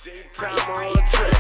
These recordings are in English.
Time on the track.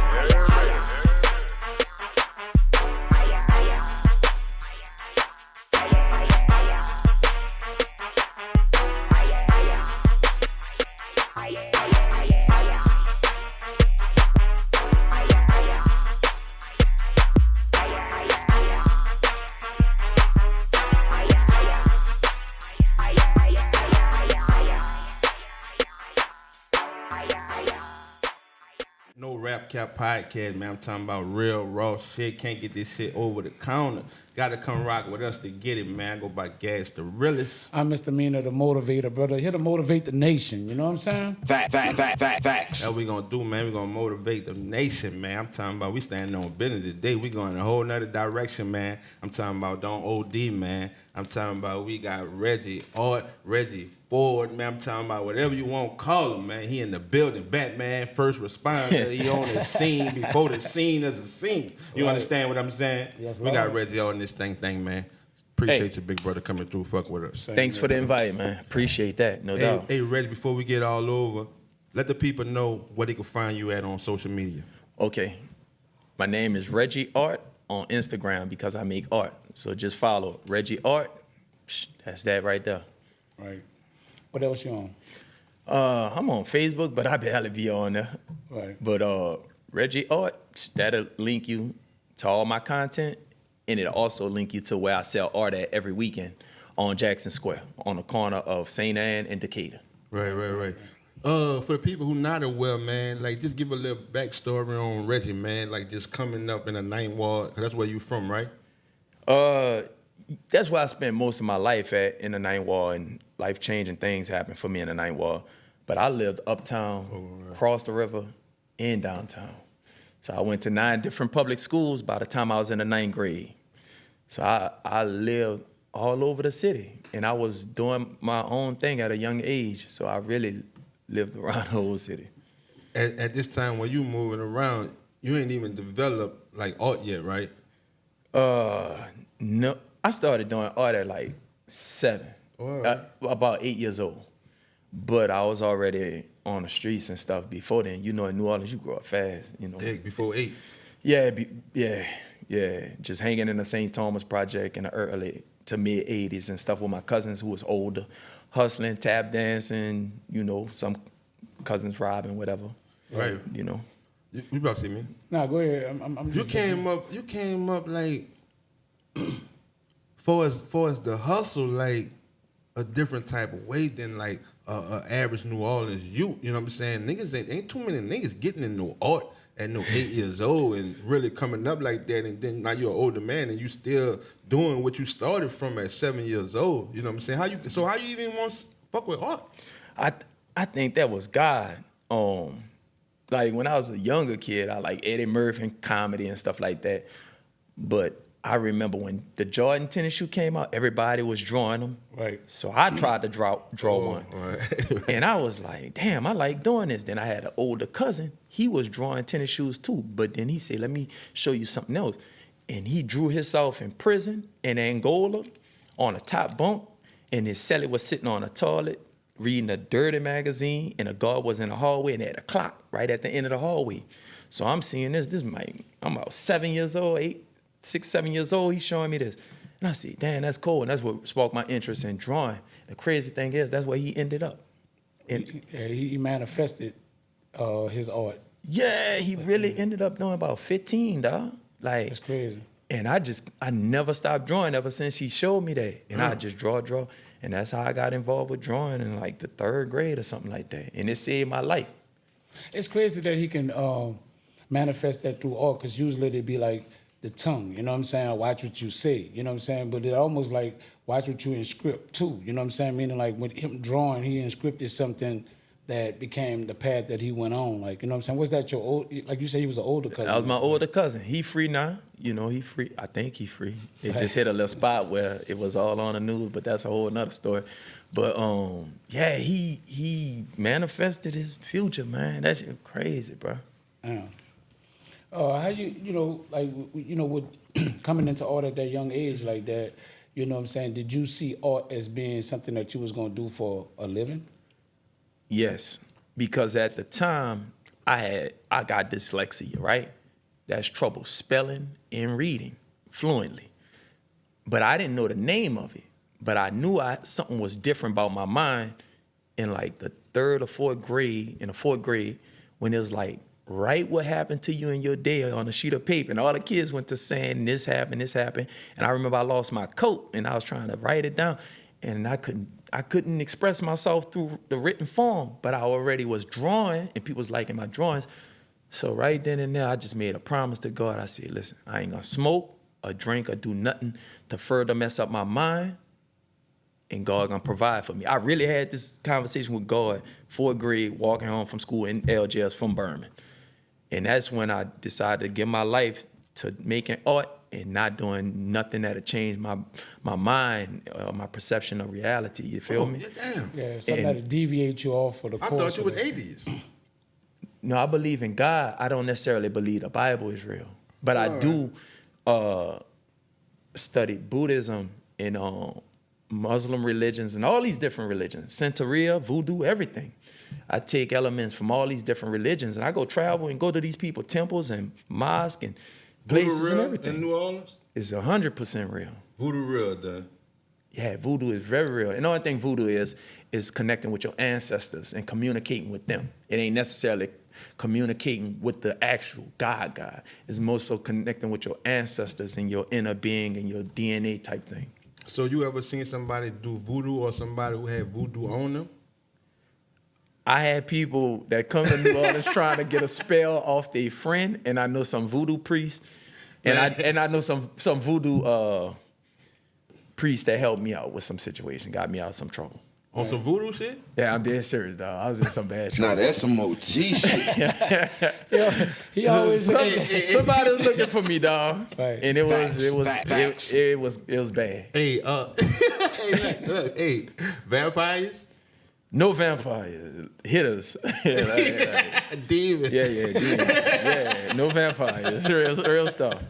No Rap Cap podcast, man. I'm talking about real raw shit. Can't get this shit over the counter. Gotta come rock with us to get it, man. Go by Gas the realest. I'm Mr. MEANA, the motivator, brother. Here to motivate the nation. You know what I'm saying? Facts. That's what we gonna do, man. We gonna motivate the nation, man. I'm talking about we standing on business today. We going in a whole nother direction, man. I'm talking about don't OD, man. I'm talking about we got Reggie Art, Reggie Ford, man. I'm talking about whatever you want to call him, man. He in the building, Batman, first responder. He on the scene before the scene is a scene. You understand what I'm saying? Yes, we got Lord. Reggie on this thing, man. Appreciate your big brother coming through, fuck with us. Thanks for the invite, man. Appreciate that, no doubt. Hey, Reggie, before we get all over, let the people know where they can find you at on social media. Okay. My name is Reggie Art on Instagram because I make art. So just follow Reggie Art. That's that right there. Right. What else you on? I'm on Facebook, but I barely be on there. Right. But Reggie Art, that'll link you to all my content, and it'll also link you to where I sell art at every weekend on Jackson Square, on the corner of St. Anne and Decatur. Right. For the people who not aware, man, like just give a little backstory on Reggie, man, like just coming up in the 9th Ward, because that's where you from, right? That's where I spent most of my life at, in the 9th Ward, and life-changing things happened for me in the 9th Ward. But I lived uptown, across the river, and downtown. So I went to 9 different public schools by the time I was in the 9th grade. So I lived all over the city, and I was doing my own thing at a young age. So I really lived around the whole city. At this time when you moving around, you ain't even developed like art yet, right? No, I started doing art at like 7, about 8 years old. But I was already on the streets and stuff before then. You know, in New Orleans, you grow up fast, you know. Before 8. Yeah. Just hanging in the St. Thomas Project in the early to mid 80s and stuff with my cousins who was older, hustling, tap dancing, you know, some cousins robbing, whatever. Right. You know. You about to see me? Nah, go ahead. I'm You just came up like, for as the hustle, like a different type of way than like a average New Orleans youth. You know what I'm saying? Niggas ain't too many niggas getting into art at no 8 years old and really coming up like that. And then now you're an older man and you still doing what you started from at 7 years old. You know what I'm saying? How you even want to fuck with art? I think that was God. Like when I was a younger kid, I like Eddie Murphy and comedy and stuff like that. But I remember when the Jordan tennis shoe came out, everybody was drawing them. Right. So I tried to draw one. Right. And I was like, damn, I like doing this. Then I had an older cousin. He was drawing tennis shoes too. But then he said, let me show you something else. And he drew himself in prison in Angola on a top bunk. And his celly was sitting on a toilet reading a dirty magazine. And a guard was in the hallway and they had a clock right at the end of the hallway. So I'm seeing this. I'm about 7 years old, 6, 7 years old, he's showing me this. And I said, damn, that's cool. And that's what sparked my interest in drawing. The crazy thing is, that's where he ended up. And he manifested his art. yeah, he really ended up doing about 15, dog. Like, That's crazy. and I never stopped drawing ever since he showed me that. And I just draw. And that's how I got involved with drawing in like the 3rd grade or something like that. And it saved my life. It's crazy that he can manifest that through art, because usually they be like the tongue, you know what I'm saying? Watch what you say, you know what I'm saying? But it almost like watch what you inscript too, you know what I'm saying? Meaning like with him drawing, he inscripted something that became the path that he went on. Like, you know what I'm saying? Was that your old, like you said, he was an older cousin? That was my older cousin. He free now. You know, he free. I think he free. It just hit a little spot where it was all on the news, but that's a whole nother story. But yeah, he manifested his future, man. That shit crazy, bro. Yeah. How with coming into art at that young age like that, you know what I'm saying, did you see art as being something that you was going to do for a living? Yes, because at the time, I got dyslexia, right? That's trouble spelling and reading fluently. But I didn't know the name of it. But I knew something was different about my mind in like the third or fourth grade, when it was like, write what happened to you in your day on a sheet of paper. And all the kids went to saying, this happened. And I remember I lost my coat and I was trying to write it down. And I couldn't express myself through the written form, but I already was drawing and people was liking my drawings. So right then and there, I just made a promise to God. I said, listen, I ain't gonna smoke or drink or do nothing to further mess up my mind. And God gonna provide for me. I really had this conversation with God, 4th grade, walking home from school in LJS from Berman. And that's when I decided to give my life to making art and not doing nothing that'll change my mind, my perception of reality. You feel me? Yeah, damn. Yeah, something that'll deviate you off for the I course. thought you was of it. atheist. No, I believe in God. I don't necessarily believe the Bible is real. But I do study Buddhism and Muslim religions and all these different religions, Santeria, voodoo, everything. I take elements from all these different religions and I go travel and go to these people, temples and mosques and places Voodoo and real everything. in New Orleans? It's 100% real. Voodoo real, done. Yeah, voodoo is very real. And the only thing voodoo is connecting with your ancestors and communicating with them. It ain't necessarily communicating with the actual God. It's more so connecting with your ancestors and your inner being and your DNA type thing. So you ever seen somebody do voodoo or somebody who had voodoo on them? I had people that come to New Orleans trying to get a spell off their friend, and I know some voodoo priests, and I know some voodoo priests that helped me out with some situation, got me out of some trouble. On some voodoo shit? Yeah, I'm dead serious, dog. I was in some bad trouble. Nah, that's some OG shit. He always Somebody was looking for me, dog, Right. and it was bad. Hey, hey, vampires? No vampires, hitters. Demon. Yeah, demons. Yeah, no vampires. Real stuff.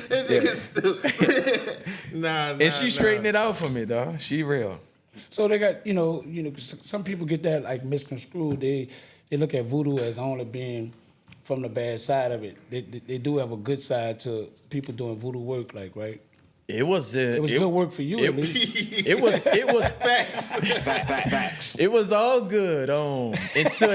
That nigga stupid. nah. And she straightened it out for me, dog. She real. So they got, some people get that like misconstrued. They look at voodoo as only being from the bad side of it. They do have a good side to people doing voodoo work, like, right? It was good work for you, at least. It was facts. It was all good until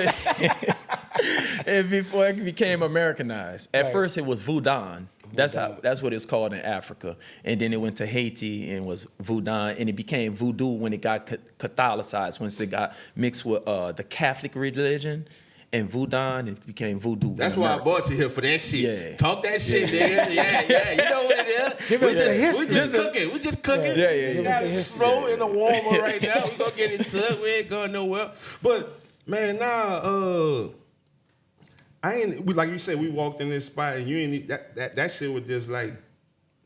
and before it became Americanized. At first it was Voodoo. That's what it's called in Africa. And then it went to Haiti and was Voodoo, and it became voodoo when it got Catholicized, once it got mixed with the Catholic religion. And voodoo, and it became voodoo. That's why I bought you here for that shit. Yeah. Talk that shit, nigga. Yeah. You know what it is. Give us the history. We just cooking. Yeah. We got it slow in the warmer right now. We gonna get into it. We ain't going nowhere. But man, like you said, we walked in this spot and you ain't that shit was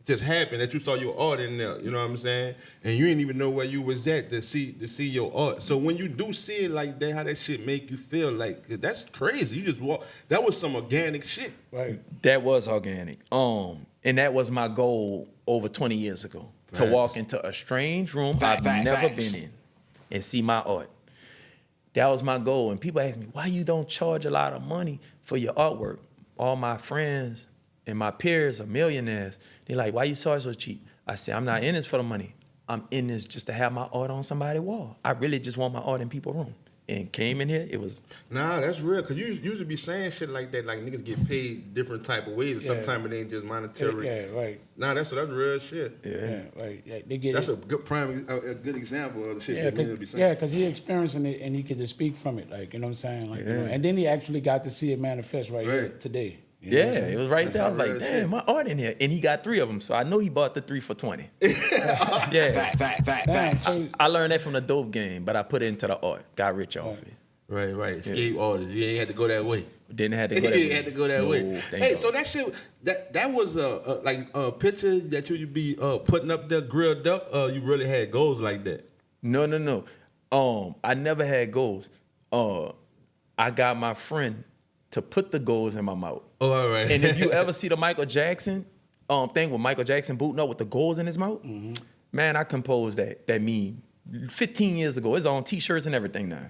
just happened that you saw your art in there, you know what I'm saying? And you didn't even know where you was at to see your art. So when you do see it like that, how that shit make you feel? Like, that's crazy. You just walk. That was some organic shit. Right. That was organic. And that was my goal over 20 years ago. To Facts. walk into a strange room I've never been in and see my art. That was my goal. And people ask me, why you don't charge a lot of money for your artwork? All my friends and my peers are millionaires. They're like, why you charge so cheap? I say, I'm not in this for the money. I'm in this just to have my art on somebody's wall. I really just want my art in people's room. And came in here, it was... Nah, that's real. Because you usually be saying shit like that, like niggas get paid different type of ways. Yeah. Sometimes it ain't just monetary. Yeah, right. Nah, that's real shit. Yeah, right. Yeah, they get That's it. a good example of the shit that niggas be saying. Yeah, because he experiencing it and he could just speak from it, like, you know what I'm saying? Like, and then he actually got to see it manifest right here today. You know what I'm saying? it was right there. I was That's like, real damn, shit. my art in here. And he got 3 of them, so I know he bought the 3 for 20. Yeah. Damn, so, I learned that from the dope game, but I put it into the art. Got rich off it. Right. Escape artists. You ain't had to go that way. Didn't have to go that You way. had to go that No, way. thank Hey, God. so that shit, that was a picture that you be putting up there grilled up. You really had goals like that. No. I never had goals. I got my friend to put the goals in my mouth. Oh, all right. And if you ever see the Michael Jackson thing with Michael Jackson booting up with the goals in his mouth, man, I composed that meme 15 years ago. It's on T-shirts and everything now.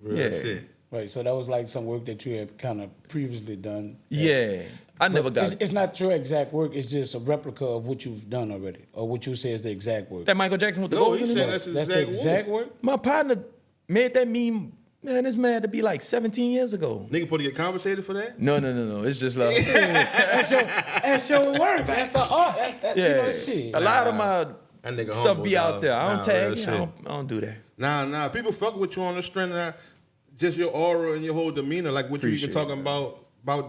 Real shit. Right. So that was like some work that you had kind of previously done. Yeah, I never But got it's not your exact work. It's just a replica of what you've done already, or what you say is the exact work. that Michael Jackson with the No, goals he in said it. that's his That's the exact work. My partner made that meme. Man, it's mad to be like 17 years ago. Nigga supposed to get compensated for that? No. It's just love. That's your work. That's the art. That's that. Yeah, You know, shit. a lot of my That nigga stuff humble, be out dog. there. I don't Nah, tag real it. shit. I don't do that. Nah. People fuck with you on the strength of just your aura and your whole demeanor, like what you Appreciate even talking about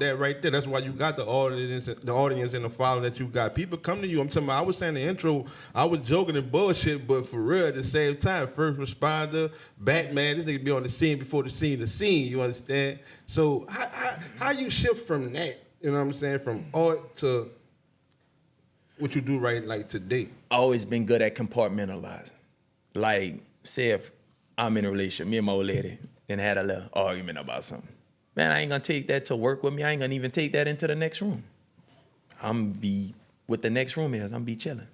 that right there. That's why you got the audience and the following that you got. People come to you. I'm talking about, I was saying the intro, I was joking and bullshit, but for real at the same time, first responder, Batman, this nigga be on the scene before the scene, you understand? So how you shift from that, you know what I'm saying, from art to what you do right like today? Always been good at compartmentalizing. Like, say if I'm in a relationship, me and my old lady, then had a little argument about something. Man, I ain't gonna take that to work with me. I ain't gonna even take that into the next room. I'm be what the next room is. I'm be chilling.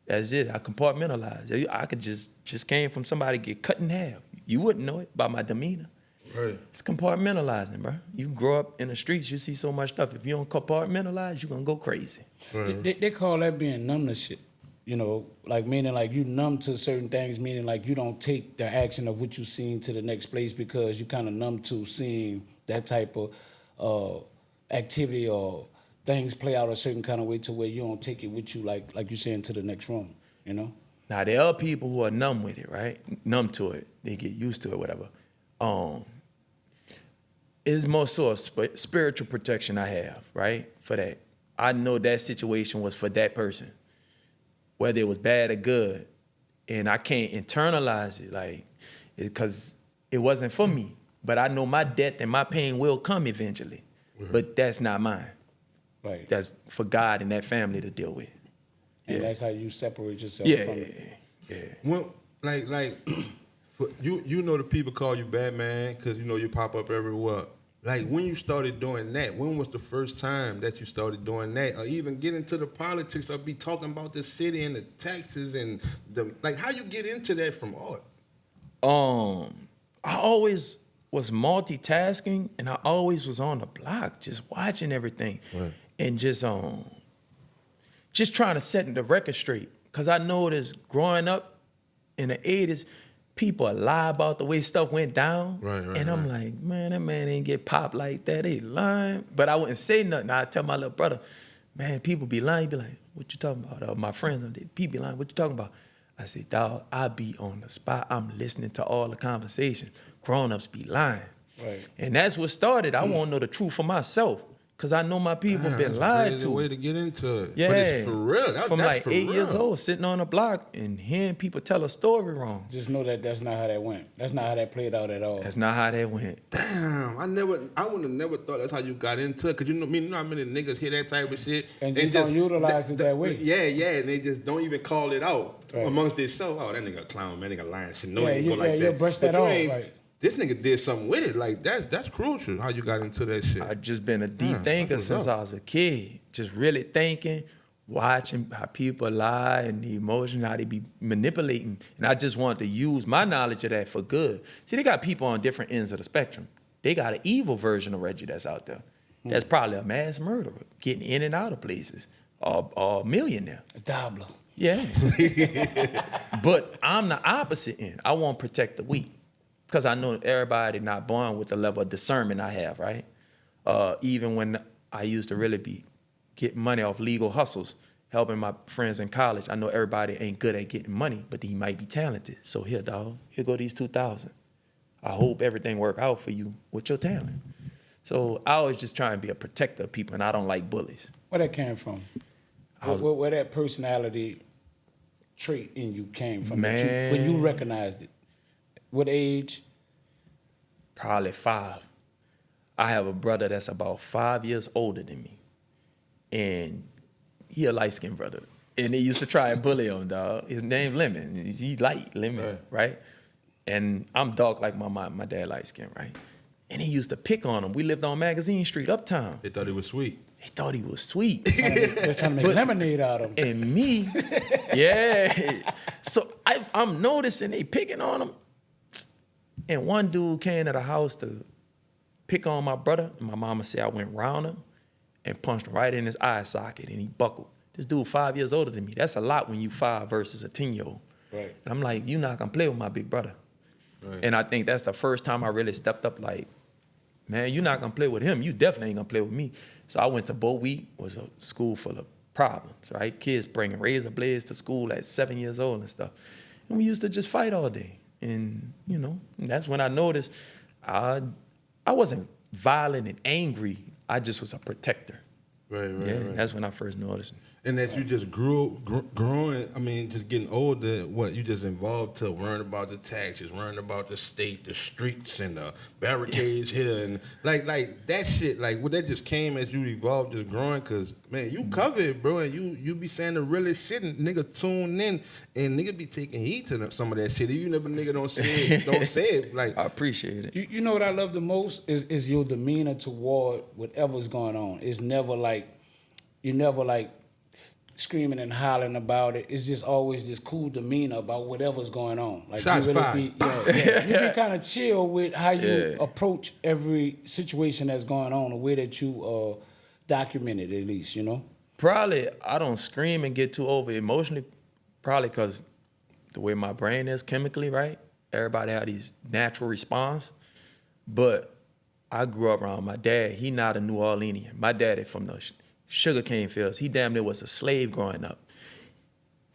That's it. I compartmentalize. I could just came from somebody get cut in half. You wouldn't know it by my demeanor. Right. It's compartmentalizing, bro. You grow up in the streets, you see so much stuff. If you don't compartmentalize, you're gonna go crazy. They call that being numbness shit. You know, like meaning like you numb to certain things, meaning like you don't take the action of what you seen to the next place because you kind of numb to seeing that type of activity or things play out a certain kind of way to where you don't take it with you like you saying to the next room, you know? Now there are people who are numb with it, right? Numb to it. They get used to it, whatever. It's more so a spiritual protection I have, right? For that. I know that situation was for that person, whether it was bad or good. And I can't internalize it, like, because it wasn't for me. But I know my death and my pain will come eventually. But that's not mine. Right. That's for God and that family to deal with. And that's how you separate yourself Yeah, from it. yeah. Well, like, for you know the people call you Batman because you know you pop up everywhere. Like when you started doing that, when was the first time that you started doing that, or even get into the politics, or be talking about the city and the taxes and the like? How you get into that from art? I always was multitasking, and I always was on the block, just watching everything, Right. and just trying to set the record straight. Cause I noticed growing up in the '80s, people lie about the way stuff went down, Right, and I'm like, man, that man ain't get popped like that. They lying, but I wouldn't say nothing. I'd tell my little brother, man, people be lying. He'd be like, what you talking about? My friends, people be lying. What you talking about? I said, dog, I be on the spot. I'm listening to all the conversation. Grown-ups be lying. Right. And that's what started. I want to know the truth for myself. Because I know my people been lied That's a to. way to get into it. Yeah. But it's for real. From that's like for 8 years real. old, sitting on the block and hearing people tell a story wrong. Just know that that's not how that went. That's not how that played out at all. That's not how that went. Damn, I would have never thought that's how you got into it. Cause you know how many niggas hear that type of shit And just don't utilize it that way. Yeah, and they just don't even call it out amongst themselves. Oh, that nigga a clown, man, nigga lying shit. No, Yeah, he ain't go like you'll that. brush But that you off, ain't- like- This nigga did something with it. Like that's crucial. How you got into that shit. I just been a deep thinker that's since what's up. I was a kid. Just really thinking, watching how people lie and the emotion, how they be manipulating. And I just wanted to use my knowledge of that for good. See, they got people on different ends of the spectrum. They got an evil version of Reggie that's out there. That's probably a mass murderer, getting in and out of places, or a millionaire. A dabbler. Yeah. But I'm the opposite end. I want to protect the weak. Because I know everybody not born with the level of discernment I have, right? Even when I used to really be getting money off legal hustles, helping my friends in college, I know everybody ain't good at getting money, but he might be talented. So here, dog, here go these 2,000. I hope everything work out for you with your talent. So I always just try and be a protector of people, and I don't like bullies. Where that came from? Where that personality trait in you came from? that Man. When you recognized it? What age? Probably 5. I have a brother that's about 5 years older than me. And he a light-skinned brother. And they used to try and bully him, dog. His name Lemon. He light, Lemon, right? And I'm dark like my mom, my dad light-skinned, right? And he used to pick on him. We lived on Magazine Street, Uptown. They thought he was sweet. He thought he was sweet. They're trying to make lemonade out of him. And me, yeah. So I'm noticing they picking on him. And one dude came to the house to pick on my brother, and my mama said I went round him and punched him right in his eye socket, and he buckled. This dude 5 years older than me. That's a lot when you 5 versus a 10-year-old. Right. And I'm like, you not gonna play with my big brother. Right. And I think that's the first time I really stepped up like, man, you not gonna play with him. You definitely ain't gonna play with me. So I went to Bo Wheat, was a school full of problems, right? Kids bringing razor blades to school at 7 years old and stuff. And we used to just fight all day. And, you know, and that's when I noticed I wasn't violent and angry. I just was a protector. Right. That's when I first noticed. And as you just growing, I mean, just getting older, what, you just involved to learn about the taxes, learn about the state, the streets, and the barricades here, and like that shit, like, what that just came as you evolved, just growing, because, man, you cover it, bro, and you be saying the realest shit, and nigga tune in, and nigga be taking heed to some of that shit, even if a nigga don't say it, like. I appreciate it. You know what I love the most is your demeanor toward whatever's going on. It's never like, you never like, screaming and hollering about it. It's just always this cool demeanor about whatever's going on. Like, shots you really fired. you be kind of chill with how you approach every situation that's going on, the way that you document it, at least, you know? Probably I don't scream and get too over emotionally, probably because the way my brain is chemically, right? Everybody have these natural response. But I grew up around my dad. He not a New Orleanian. My daddy from the sugarcane fields. He damn near was a slave growing up.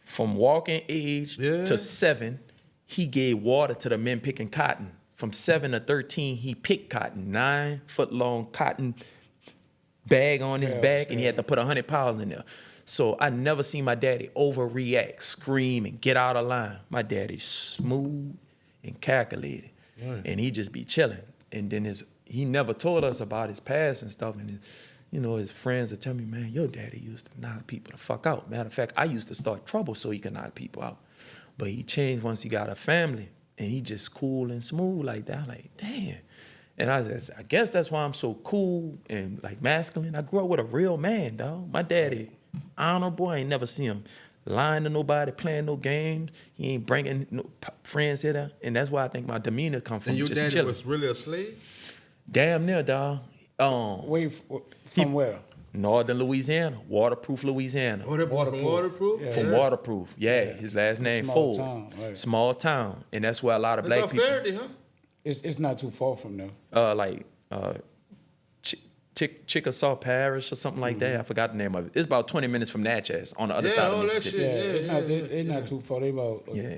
From walking age to 7, he gave water to the men picking cotton. From 7 to 13, he picked cotton, 9-foot-long cotton bag on his back, and he had to put 100 pounds in there. So I never seen my daddy overreact, scream, and get out of line. My daddy's smooth and calculated, and he just be chilling. And then he never told us about his past and stuff, and you know, his friends would tell me, man, your daddy used to knock people the fuck out. Matter of fact, I used to start trouble so he could knock people out. But he changed once he got a family, and he just cool and smooth like that. I'm like, damn. And I guess that's why I'm so cool and like masculine. I grew up with a real man, dog. My daddy, honorable. I ain't never seen him lying to nobody, playing no games. He ain't bringing no friends here. And that's why I think my demeanor come from. And your just daddy chilling. was really a slave? Damn near, dog. From where? Northern Louisiana, waterproof Louisiana. Oh, that from waterproof? Yeah. From waterproof, his last name Small Ford. town, right. Small town, and that's where a lot of It's black about people. Faraday, huh? It's not too far from there. Chickasaw Parish or something like that. I forgot the name of it. It's about 20 minutes from Natchez on the other side of all that Mississippi. shit. It's not too far. They about 35, Yeah.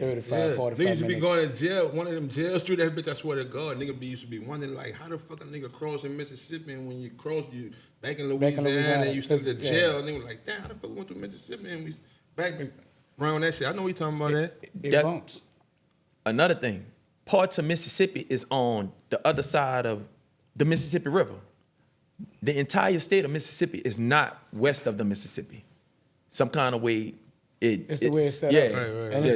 45 Niggas minutes. used to be going to jail, one of them jail street, that bitch, I swear to God, used to be wondering, like, how the fuck a nigga cross in Mississippi, and when you cross, you back in Louisiana, and you still to jail, and they was like, damn, how the fuck we went to Mississippi, and we back around that shit. I know we talking about that. It bumps. Another thing, parts of Mississippi is on the other side of the Mississippi River. The entire state of Mississippi is not west of the Mississippi. Some kind of way It's the way it's set up. Right. And it's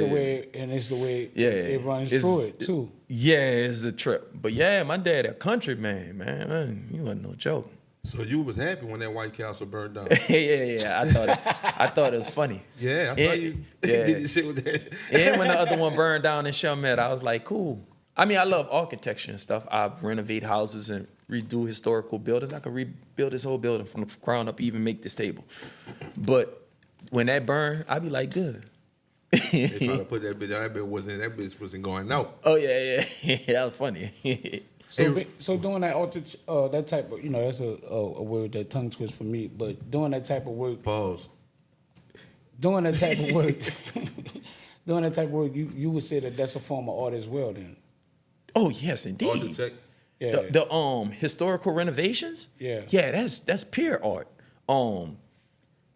the way it runs through it too. Yeah, it's a trip. But yeah, my dad a country man. He wasn't no joke. So you was happy when that White Castle burned down? yeah. I thought it was funny. Yeah, I thought you did your shit with that. And when the other one burned down in Chalmette, I was like, cool. I mean, I love architecture and stuff. I renovate houses and redo historical buildings. I could rebuild this whole building from the ground up, even make this table. But when that burned, I'd be like, good. They trying to put that bitch out. That bitch wasn't going out. Oh yeah. That was funny. So doing that type of, that's a word that tongue twist for me, but doing that type of work. Pause. Doing that type of work, you would say that that's a form of art as well, then. Oh yes, indeed. Architect. Yeah. The historical renovations. Yeah. That's pure art.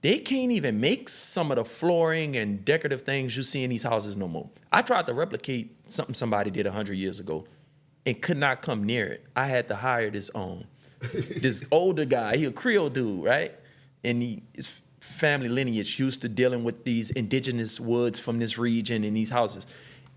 They can't even make some of the flooring and decorative things you see in these houses no more. I tried to replicate something somebody did 100 years ago, and could not come near it. I had to hire this this older guy. He a Creole dude, right? And his family lineage used to dealing with these indigenous woods from this region in these houses,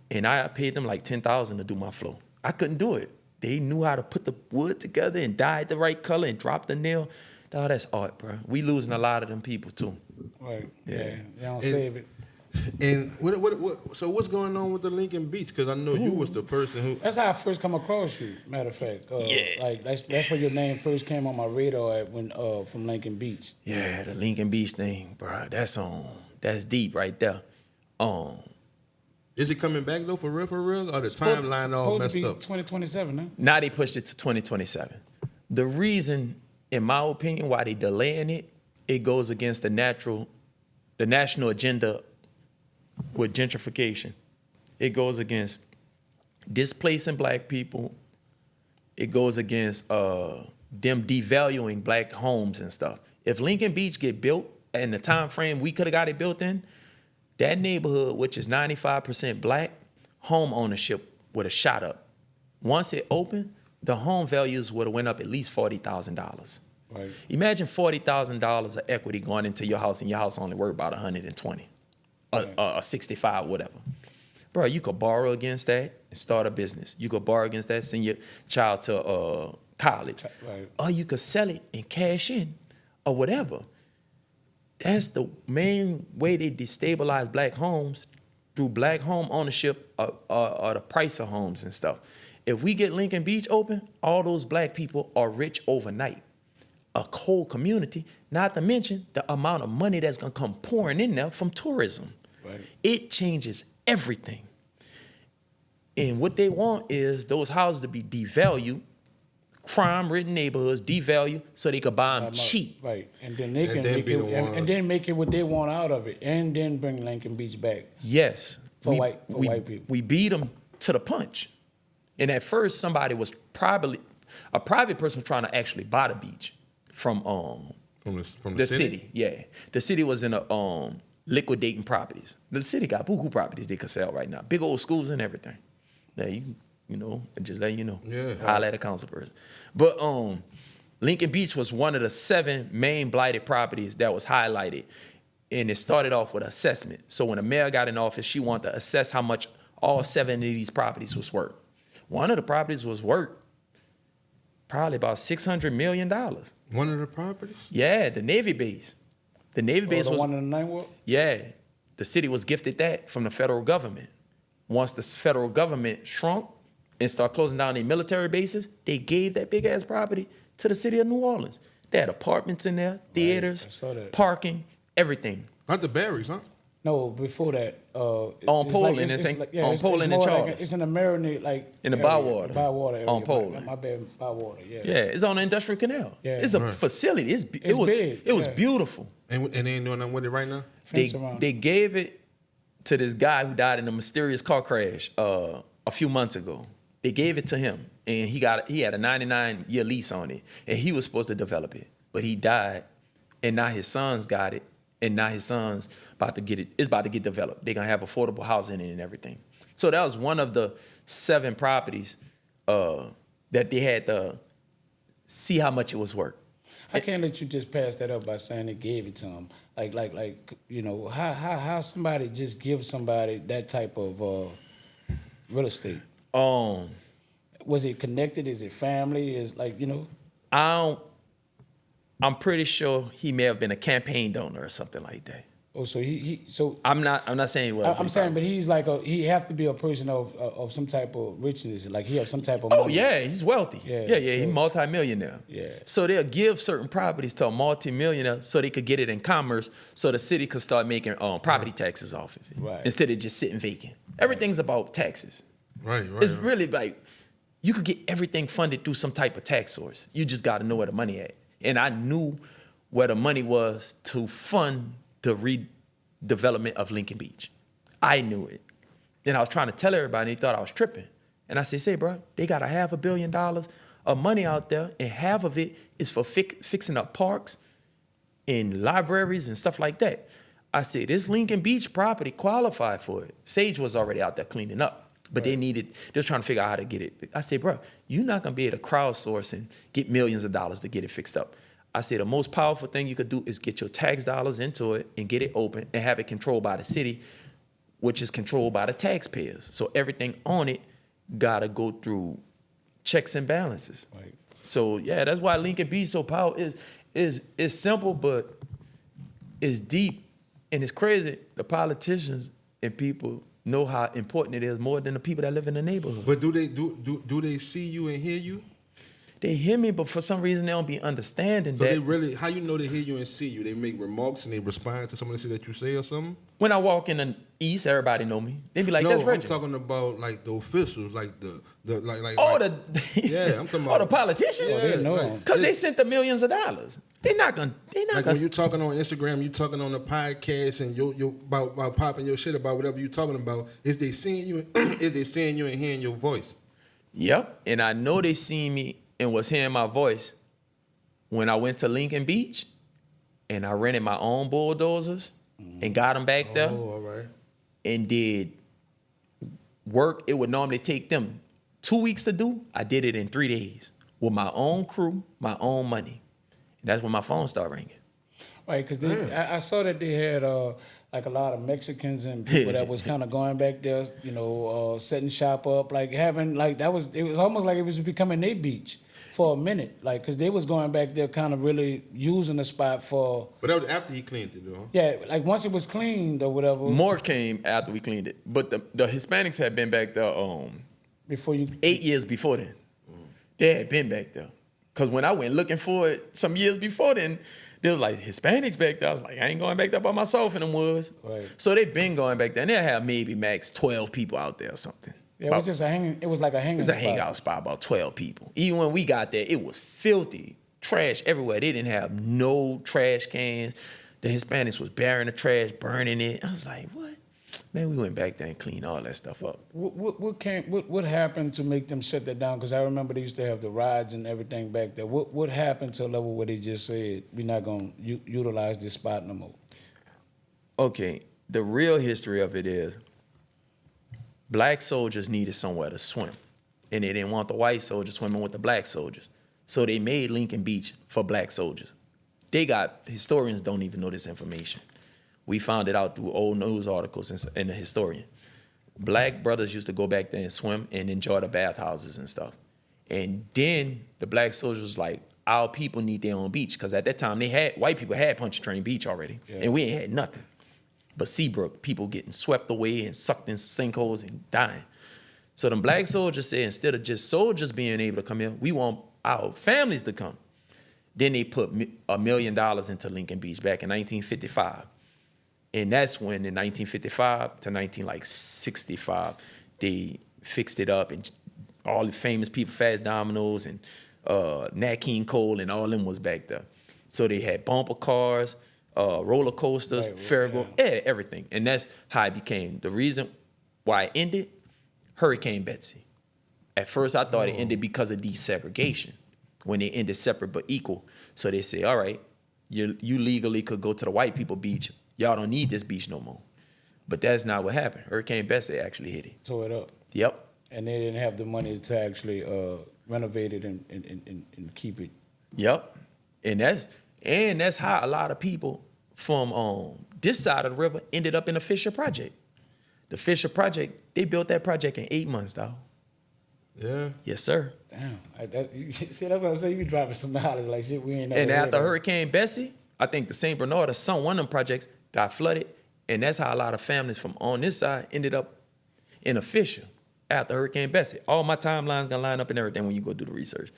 and I paid them like $10,000 to do my floor. I couldn't do it. They knew how to put the wood together and dye it the right color and drop the nail. Dog, that's art, bro. We losing a lot of them people too. Right. Yeah. They don't save it. And so what's going on with the Lincoln Beach? Because I know you was the person who. That's how I first come across you. Matter of fact, like that's where your name first came on my radar at when from Lincoln Beach. Yeah, the Lincoln Beach thing, bro. That's deep right there. Is it coming back though for real? Or the timeline all Supposed messed to be up? 2027, huh? Now they pushed it to 2027. The reason, in my opinion, why they delaying it goes against the national agenda with gentrification. It goes against displacing black people. It goes against them devaluing black homes and stuff. If Lincoln Beach get built in the time frame we could have got it built in, that neighborhood, which is 95% black, home ownership would have shot up. Once it opened, the home values would have went up at least $40,000. Right. Imagine $40,000 of equity going into your house, and your house only worth about 120, or 65, whatever. Bro, you could borrow against that and start a business. You could borrow against that, send your child to college, Right. or you could sell it and cash in, or whatever. That's the main way they destabilize black homes, through black home ownership or the price of homes and stuff. If we get Lincoln Beach open, all those black people are rich overnight. A whole community, not to mention the amount of money that's gonna come pouring in there from tourism. Right. It changes everything. And what they want is those houses to be devalued, crime-ridden neighborhoods devalued, so they could buy them cheap. Right, and then they And can then make be it, the and ones- then make it what they want out of it, and then bring Lincoln Beach back. Yes. For white people. We beat them to the punch. And at first, somebody was a private person was trying to actually buy the beach from From the city. Yeah. The city was in a liquidating properties. The city got buku properties they could sell right now. Big old schools and everything. Yeah, you know, just let you know. Yeah. Holler at a council person. But Lincoln Beach was one of the 7 main blighted properties that was highlighted. And it started off with assessment. So when the mayor got in office, she wanted to assess how much all 7 of these properties was worth. One of the properties was worth probably about $600 million. One of the properties? Yeah, the Navy base. The Navy base The was, one in the Ninth Ward? yeah, the city was gifted that from the federal government. Once the federal government shrunk and started closing down their military bases, they gave that big ass property to the city of New Orleans. They had apartments in there, theaters, I saw that. parking, everything. Not the Berries, huh? No, before that. On it's Poland, like, it's it's in- like, on it's Poland and more like Charles. it's in the marinade, like In the area, Bywater. Bywater area. On Poland. My bad, Bywater. Yeah. Yeah, it's on the industrial canal. Yeah. It's a Right. facility. It's It's big, It was yeah. beautiful. And they ain't doing nothing with it right now? Fence around. They gave it to this guy who died in a mysterious car crash a few months ago. They gave it to him, and he had a 99-year lease on it, and he was supposed to develop it, but he died, and now his sons got it, and now his sons about to get it. It's about to get developed. They're gonna have affordable housing in it and everything. So that was one of the 7 properties that they had to see how much it was worth. I can't let you just pass that up by saying they gave it to him. Like you know, how somebody just gives somebody that type of real estate? Was it connected? Is it family? Is like, you know? I'm pretty sure he may have been a campaign donor or something like that. Oh, so I'm not saying he was. I'm saying, but he's like he have to be a person of some type of richness. Like he have some type of Oh money. yeah, he's wealthy. Yeah, Yeah, he's so- multi-millionaire. Yeah. So they'll give certain properties to a multi-millionaire so they could get it in commerce, so the city could start making property taxes off of it, Right. instead of just sitting vacant. Everything's about taxes. Right. It's really like you could get everything funded through some type of tax source. You just got to know where the money at. And I knew where the money was to fund the redevelopment of Lincoln Beach. I knew it. Then I was trying to tell everybody, and they thought I was tripping. And I said, bro, they got $500 million of money out there, and half of it is for fixing up parks and libraries and stuff like that. I said, this Lincoln Beach property qualified for it. Sage was already out there cleaning up, but they was trying to figure out how to get it. I said, bro, you're not gonna be able to crowdsource and get millions of dollars to get it fixed up. I said, the most powerful thing you could do is get your tax dollars into it and get it open and have it controlled by the city, which is controlled by the taxpayers. So everything on it gotta go through checks and balances. Right. So yeah, that's why Lincoln Beach so powerful is simple, but it's deep And it's crazy. The politicians and people know how important it is more than the people that live in the neighborhood. But do they see you and hear you? They hear me, but for some reason they don't be understanding So that. they really, how you know they hear you and see you? They make remarks and they respond to some of the shit that you say or something? When I walk in the East, everybody know me. They be like, No, that's I'm Reggie. talking about like the officials, like the Oh, like, yeah, I'm talking about the politicians? Yeah, they know like, him. Because they sent the millions of dollars. They not like gonna. when you talking on Instagram, you talking on the podcast and you about popping your shit about whatever you talking about. Is they seeing you? Is they seeing you and hearing your voice? Yep. And I know they seen me and was hearing my voice when I went to Lincoln Beach and I rented my own bulldozers and got them back there Oh, all right. and did work it would normally take them 2 weeks to do. I did it in 3 days with my own crew, my own money. And that's when my phone started ringing. Right, because I saw that they had like a lot of Mexicans and people that was kind of going back there, you know, setting shop up, like having like it was almost like it was becoming their beach for a minute, like because they was going back there, kind of really using the spot for. But that was after he cleaned it, though. Yeah, like once it was cleaned or whatever. More came after we cleaned it, but the Hispanics had been back there Before you. 8 years before then. They had been back there. Because when I went looking for it some years before then, there was like Hispanics back there. I was like, I ain't going back there by myself in them woods. Right. So they been going back there. And they'll have maybe max 12 people out there or something. Yeah, it was just a hanging. It was like a hanging. It's a spot. hangout spot, about 12 people. Even when we got there, it was filthy. Trash everywhere. They didn't have no trash cans. The Hispanics was burying the trash, burning it. I was like, what? Man, we went back there and cleaned all that stuff up. What happened to make them shut that down? Because I remember they used to have the rides and everything back there. What happened to a level where they just said we're not gonna utilize this spot no more? Okay, the real history of it is black soldiers needed somewhere to swim, and they didn't want the white soldiers swimming with the black soldiers. So they made Lincoln Beach for black soldiers. Historians don't even know this information. We found it out through old news articles and the historian. Black brothers used to go back there and swim and enjoy the bathhouses and stuff. And then the black soldiers was like, our people need their own beach. Because at that time, white people had Pontchartrain Beach already. Yeah. And we ain't had nothing. But Seabrook, people getting swept away and sucked in sinkholes and dying. So them black soldiers said, instead of just soldiers being able to come in, we want our families to come. Then they put $1 million into Lincoln Beach back in 1955. And that's when in 1955 to 1965, they fixed it up and all the famous people, Fats Domino's and Nat King Cole and all them was back there. So they had bumper cars, roller coasters, Ferragamo, everything. And that's how it became. The reason why it ended, Hurricane Betsy. At first I thought it ended because of desegregation, when they ended separate but equal. So they say, all right, you legally could go to the white people beach. Y'all don't need this beach no more. But that's not what happened. Hurricane Betsy actually hit it. Tore it up. Yep. And they didn't have the money to actually renovate it and keep it. Yep. And that's how a lot of people from this side of the river ended up in the Fisher Project. The Fisher Project, they built that project in 8 months, dog. Yeah. Yes, sir. Damn. See, that's what I'm saying. You be dropping some knowledge like shit we ain't never And heard after of. Hurricane Betsy, I think the St. Bernard or one of them projects got flooded. And that's how a lot of families from on this side ended up in a Fisher after Hurricane Betsy. All my timelines gonna line up and everything when you go do the research.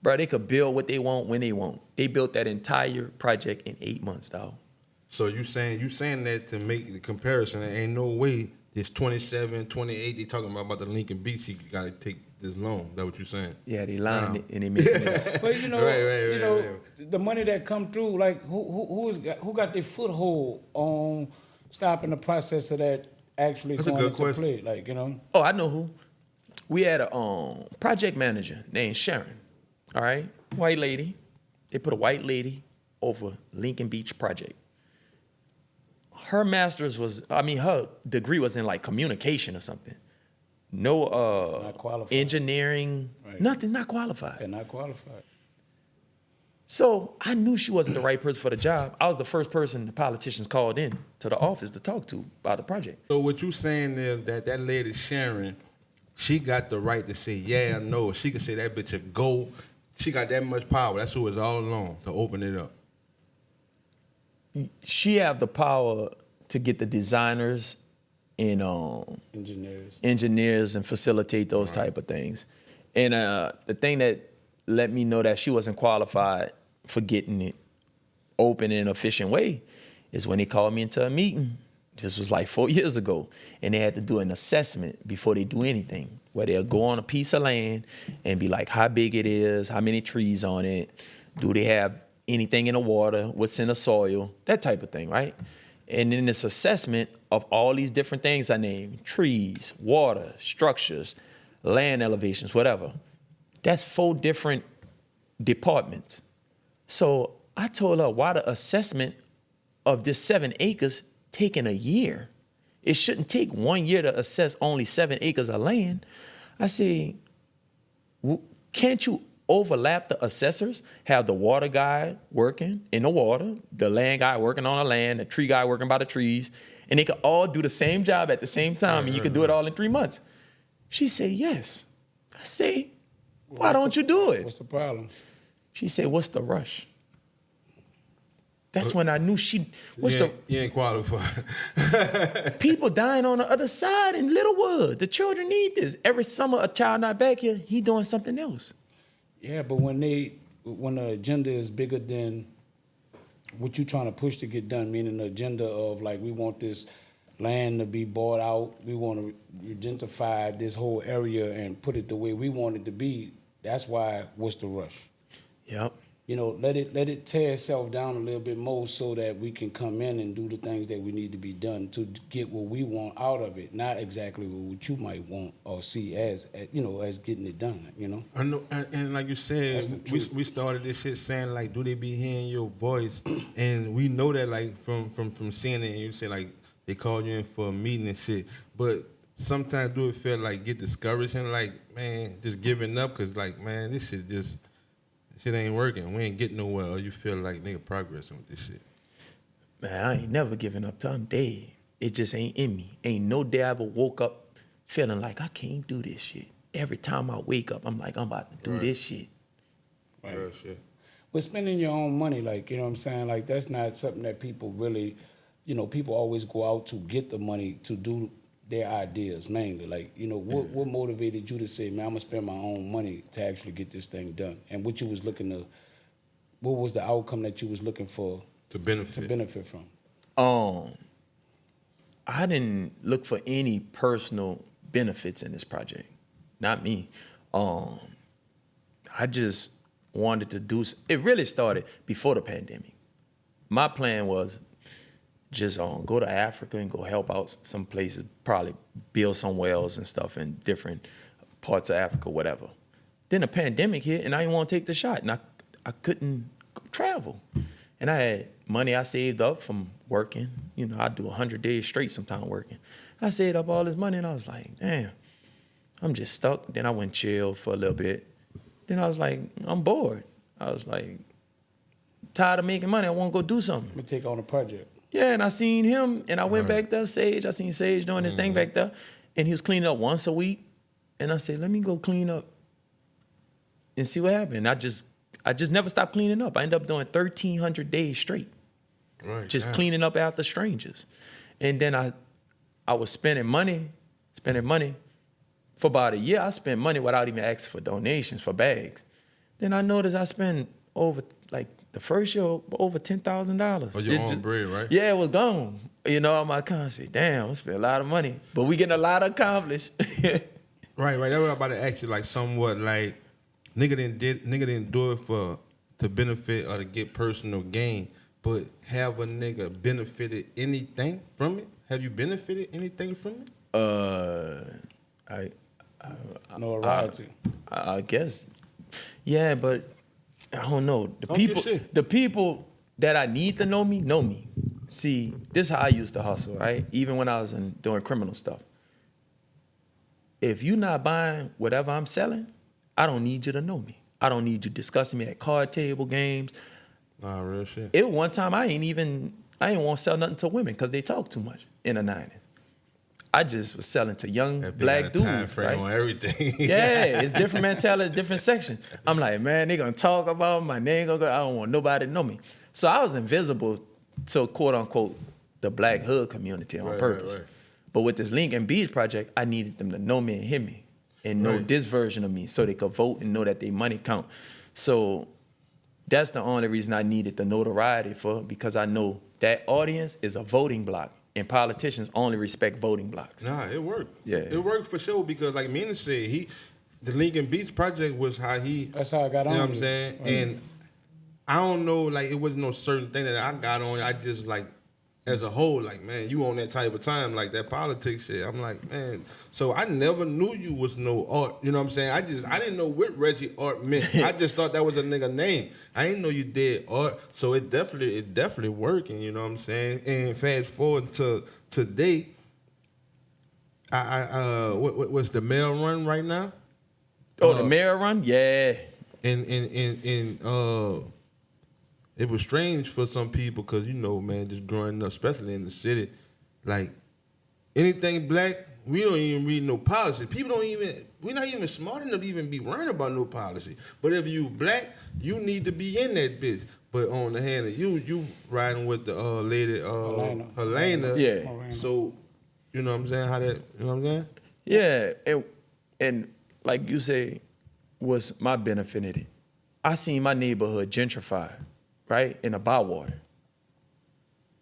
Bro, they could build what they want when they want. They built that entire project in 8 months, dog. So you saying that to make the comparison? There ain't no way this 27, 28 they talking about the Lincoln Beach. You got to take this loan. That what you saying? Yeah, they lined it and they made it. But you know, Right. the money that come through, like who got their foothold on stopping the process of that actually That's a going good into question. play? Like, you know. Oh, I know who. We had a project manager named Sharon. All right, white lady. They put a white lady over Lincoln Beach project. Her master's her degree was in like communication or something. No Not qualified. engineering, Right. nothing, not qualified. They're not qualified. So I knew she wasn't the right person for the job. I was the first person the politicians called in to the office to talk to about the project. So what you saying is that lady Sharon, she got the right to say yeah or no. She could say that bitch a go. She got that much power. That's who it's all along to open it up. She have the power to get the designers and engineers and facilitate those type of things. And the thing that let me know that she wasn't qualified for getting it open in an efficient way is when they called me into a meeting. This was like 4 years ago. And they had to do an assessment before they do anything, where they'll go on a piece of land and be like, how big it is, how many trees on it, do they have anything in the water, what's in the soil, that type of thing, right? And in this assessment of all these different things I named, trees, water, structures, land elevations, whatever, that's 4 different departments. So I told her, why the assessment of this 7 acres taking a year? It shouldn't take 1 year to assess only 7 acres of land. I said, can't you overlap the assessors, have the water guy working in the water, the land guy working on the land, the tree guy working by the trees, and they could all do the same job at the same time, and you could do it all in 3 months? She said, yes. I say, why don't you do it? What's the problem? She said, what's the rush? That's when I knew you ain't qualified. People dying on the other side in Littlewood. The children need this. Every summer, a child not back here, he doing something else. Yeah, but when the agenda is bigger than what you're trying to push to get done, meaning the agenda of like, we want this land to be bought out, we want to gentrify this whole area and put it the way we want it to be, that's why what's the rush? Yep. You know, let it tear itself down a little bit more so that we can come in and do the things that we need to be done to get what we want out of it, not exactly what you might want or see as getting it done, you know? I know, and like you said, we started this shit saying, like, do they be hearing your voice? And we know that, like, from seeing it, and you say, like, they call you in for a meeting and shit, but sometimes do it feel like get discouraged and, like, man, just giving up, because, like, man, this shit ain't working. We ain't getting nowhere. Or you feel like nigga progressing with this shit. Man, I ain't never giving up till I'm dead. It just ain't in me. Ain't no day I ever woke up feeling like I can't do this shit. Every time I wake up, I'm like, I'm about to do this shit. Right. Real shit. But spending your own money, like, you know what I'm saying? Like, that's not something that people really, you know, people always go out to get the money to do their ideas mainly. Like, you know, what motivated you to say, man, I'm gonna spend my own money to actually get this thing done? And what you was looking to, what was the outcome that you was looking for to benefit from? I didn't look for any personal benefits in this project. Not me. I just wanted to do, it really started before the pandemic. My plan was just go to Africa and go help out some places, probably build some wells and stuff in different parts of Africa, whatever. Then the pandemic hit and I didn't want to take the shot and I couldn't travel. And I had money I saved up from working. You know, I do 100 days straight sometime working. I saved up all this money and I was like, damn, I'm just stuck. Then I went chill for a little bit. Then I was like, I'm bored. I was like, tired of making money. I want to go do something. Let me take on a project. Yeah, and I seen him, and I went back there, Sage. I seen Sage doing his thing back there, and he was cleaning up once a week. And I said, let me go clean up and see what happened. I just never stopped cleaning up. I ended up doing 1,300 days straight, just cleaning up after strangers. And then I was spending money for about a year. I spent money without even asking for donations for bags. Then I noticed I spent over, like, the first year, over $10,000. Oh, your own bread, right? Yeah, it was gone. You know, on my account, I said, damn, I spent a lot of money. But we getting a lot accomplished. Right. That's what I'm about to ask you, like, somewhat, like, nigga didn't do it to benefit or to get personal gain, but have a nigga benefited anything from it? Have you benefited anything from it? I guess. Yeah, but I don't know. The people that I need to know me. See, this is how I used to hustle, right? Even when I was doing criminal stuff. If you're not buying whatever I'm selling, I don't need you to know me. I don't need you discussing me at card table games. Nah, real shit. It one time I ain't want to sell nothing to women because they talk too much in the 90s. I just was selling to young black dudes. Time frame right? on everything. Yeah, it's different mentality, different section. I'm like, man, they gonna talk about my name. I don't want nobody to know me. So I was invisible to quote unquote the black hood community on purpose. right. But with this Lincoln Beach project, I needed them to know me and hear me and know Right. this version of me so they could vote and know that their money count. So that's the only reason I needed the notoriety for, because I know that audience is a voting block, and politicians only respect voting blocks. Nah, it worked. Yeah. It worked for sure because, like MEANA said, the Lincoln Beach project was how he. That's how I got on. You know what I'm it. saying? Right. And I don't know, like, it wasn't no certain thing that I got on. I just, like, as a whole, like, man, you on that type of time, like that politics shit. I'm like, man. So I never knew you was no art. You know what I'm saying? I didn't know what Reggie Art meant. I just thought that was a nigga name. I didn't know you did art. So it definitely working. You know what I'm saying? And fast forward to today, what's the mail run right now? Oh, the mayor run? Yeah. And it was strange for some people because, you know, man, just growing up, especially in the city, like anything black, we don't even read no policy. We're not even smart enough to even be worrying about no policy. But if you black, you need to be in that bitch. But on the hand of you riding with the lady, Helena. Yeah. So, you know what I'm saying? You know what I'm saying? Yeah, and like you say, was my benefit in it. I seen my neighborhood gentrified, right, in a Bywater.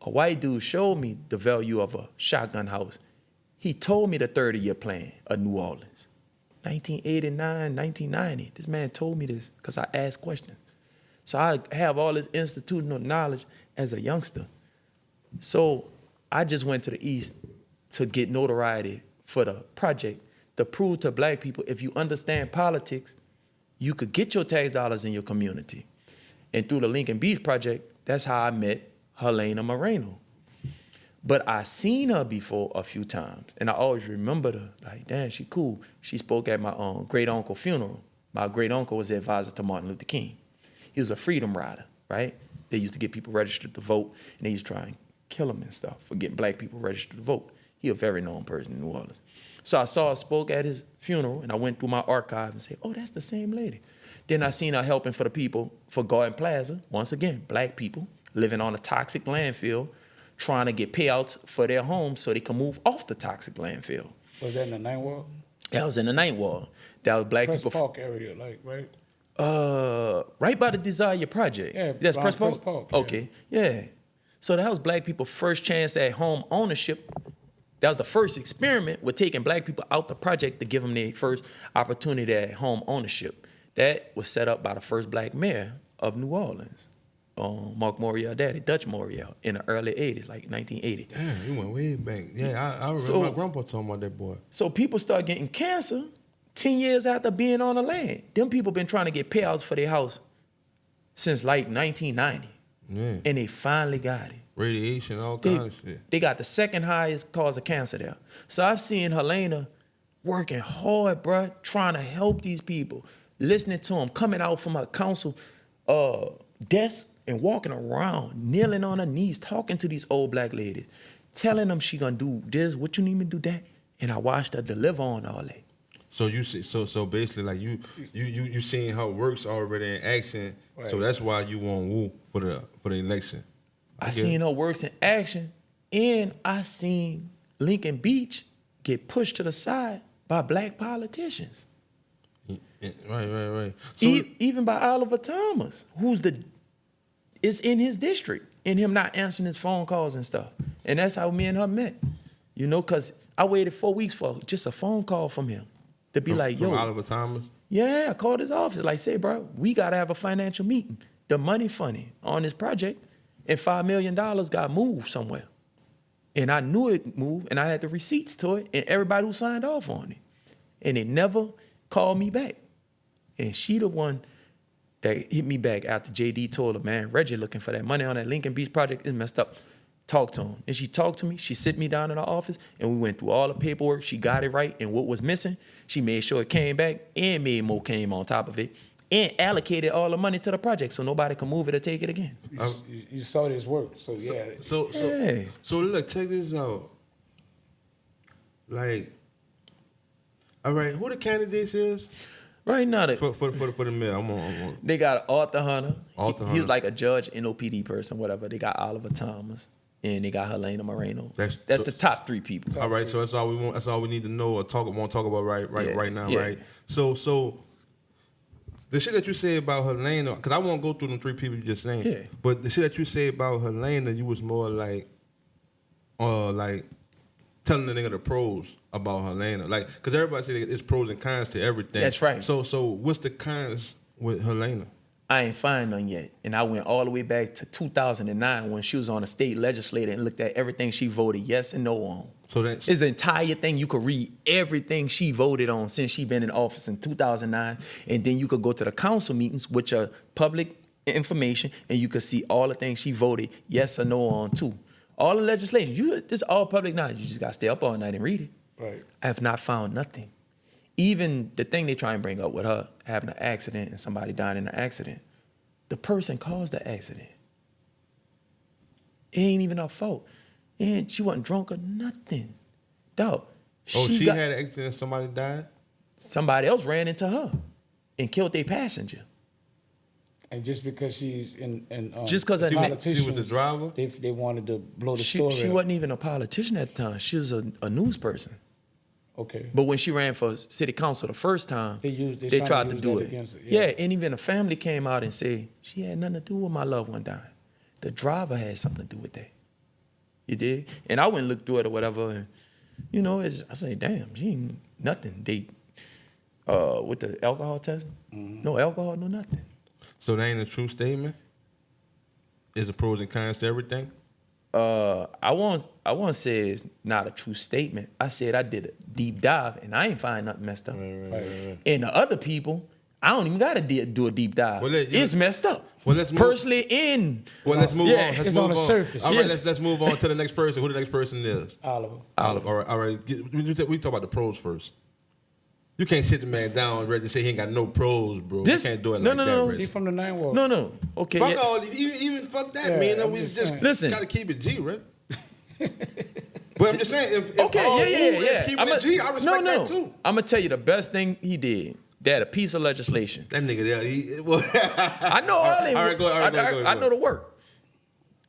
A white dude showed me the value of a shotgun house. He told me the 30-year plan of New Orleans. 1989, 1990. This man told me this because I asked questions. So I have all this institutional knowledge as a youngster. So I just went to the East to get notoriety for the project to prove to black people, if you understand politics, you could get your tax dollars in your community. And through the Lincoln Beach project, that's how I met Helena Moreno. But I seen her before a few times, and I always remembered her. Like, damn, she cool. She spoke at my great uncle funeral. My great uncle was the advisor to Martin Luther King. He was a freedom rider, right? They used to get people registered to vote, and they used to try and kill them and stuff for getting black people registered to vote. He a very known person in New Orleans. So I saw her spoke at his funeral, and I went through my archives and said, oh, that's the same lady. Then I seen her helping for the people for Garden Plaza. Once again, black people living on a toxic landfill, trying to get payouts for their homes so they can move off the toxic landfill. Was that in the Ninth Ward? That was in the Ninth Ward. That was black Press people. Park area, like, right? Right by the Desire Project. Yeah, That's around Press Park? Press Park, yeah. Okay, yeah. So that was black people' first chance at home ownership. That was the first experiment with taking black people out the project to give them their first opportunity at home ownership. That was set up by the first black mayor of New Orleans, Mark Morial daddy, Dutch Morial, in the early 80s, like 1980. Damn, you went way back. Yeah, I remember So- my grandpa talking about that boy. So people start getting cancer 10 years after being on the land. Them people been trying to get payouts for their house since like 1990. Yeah. And they finally got it. Radiation, all kinds of shit. They got the second highest cause of cancer there. So I've seen Helena working hard, bruh, trying to help these people, listening to them, coming out from a council desk and walking around, kneeling on her knees, talking to these old black ladies, telling them she gonna do this, what you need me to do that. And I watched her deliver on all that. So you see, so basically, like you seeing how it works already in action. Right. So that's why you want Wu for the election. I get seen it. her works in action, and I seen Lincoln Beach get pushed to the side by black politicians. Right. So Even by Oliver Thomas, is in his district, and him not answering his phone calls and stuff. And that's how me and her met. You know, because I waited 4 weeks for just a phone call from him to be like, from yo, Oliver Thomas. yeah, I called his office. Like, say, bro, we got to have a financial meeting. The money funny on this project, and $5 million got moved somewhere. And I knew it moved, and I had the receipts to it, and everybody who signed off on it. And they never called me back. And she the one that hit me back after JD told her, man, Reggie looking for that money on that Lincoln Beach project is messed up. Talk to him. And she talked to me. She sit me down in her office, and we went through all the paperwork. She got it right, and what was missing, she made sure it came back, and made more came on top of it, and allocated all the money to the project so nobody can move it or take it again. You saw this work, so yeah. So look, check this out. Like, all right, who the candidates is Right now, for the mayor? I'm on. they got Arthur Hunter. Arthur He Hunter. was like a judge, NOPD person, whatever. They got Oliver Thomas. and they got Helena Moreno. That's- That's so- the top 3 people. All right, so that's all we want. That's all we need to know or want to talk about right now, yeah. right? So the shit that you say about Helena, because I won't go through them 3 people you just named. Yeah. But the shit that you say about Helena, you was more like telling the nigga the pros about Helena, like, because everybody say it's pros and cons to everything. That's right. So what's the cons with Helena? I ain't find none yet. And I went all the way back to 2009 when she was on the state legislature and looked at everything she voted yes and no on. So that's It's an entire thing. You could read everything she voted on since she been in office in 2009. And then you could go to the council meetings, which are public information, and you could see all the things she voted yes or no on too. All the legislation, this all public knowledge. You just got to stay up all night and read it. Right. I have not found nothing. Even the thing they try and bring up with her having an accident and somebody dying in an accident, the person caused the accident. It ain't even her fault. And she wasn't drunk or nothing. Dog. she had an accident and somebody died? Somebody else ran into her and killed their passenger. And just because she's in Just 'cause her name- politicians, She was the driver? they wanted to blow the She story up. wasn't even a politician at the time. She was a news person. Okay. But when she ran for city council the first time, They they tried to use do that it. against her, Yeah, yeah. and even the family came out and said, she had nothing to do with my loved one dying. The driver had something to do with that. You did? And I went and looked through it or whatever, and, I say, damn, she ain't nothing. They, with the alcohol test, no alcohol, no nothing. So that ain't a true statement? Is the pros and cons to everything? I won't say it's not a true statement. I said I did a deep dive and I ain't find nothing messed up. Right. And the other people, I don't even gotta do a deep dive. Well, it's messed up. Well, let's move- Personally in. Well, let's move Yeah, on. Let's it's move on the surface. All right, Yes. let's move on to the next person. Who the next person is? Oliver. Olive. All right. We talk about the pros first. You can't sit the man down, Reggie, and say he ain't got no pros, bro. This- you can't do it no, like no, that, no. Reggie. He from the 9 Ward. No. Okay. Fuck yeah. all, even fuck that, Yeah, man. I'm We just just saying. Listen. gotta keep it G, right? But I'm just saying, if Okay, all yeah. is keeping it G, I respect that too. I'm gonna tell you the best thing he did. They had a piece of legislation. That nigga there, well, I know all they. All right, go ahead, I know the work.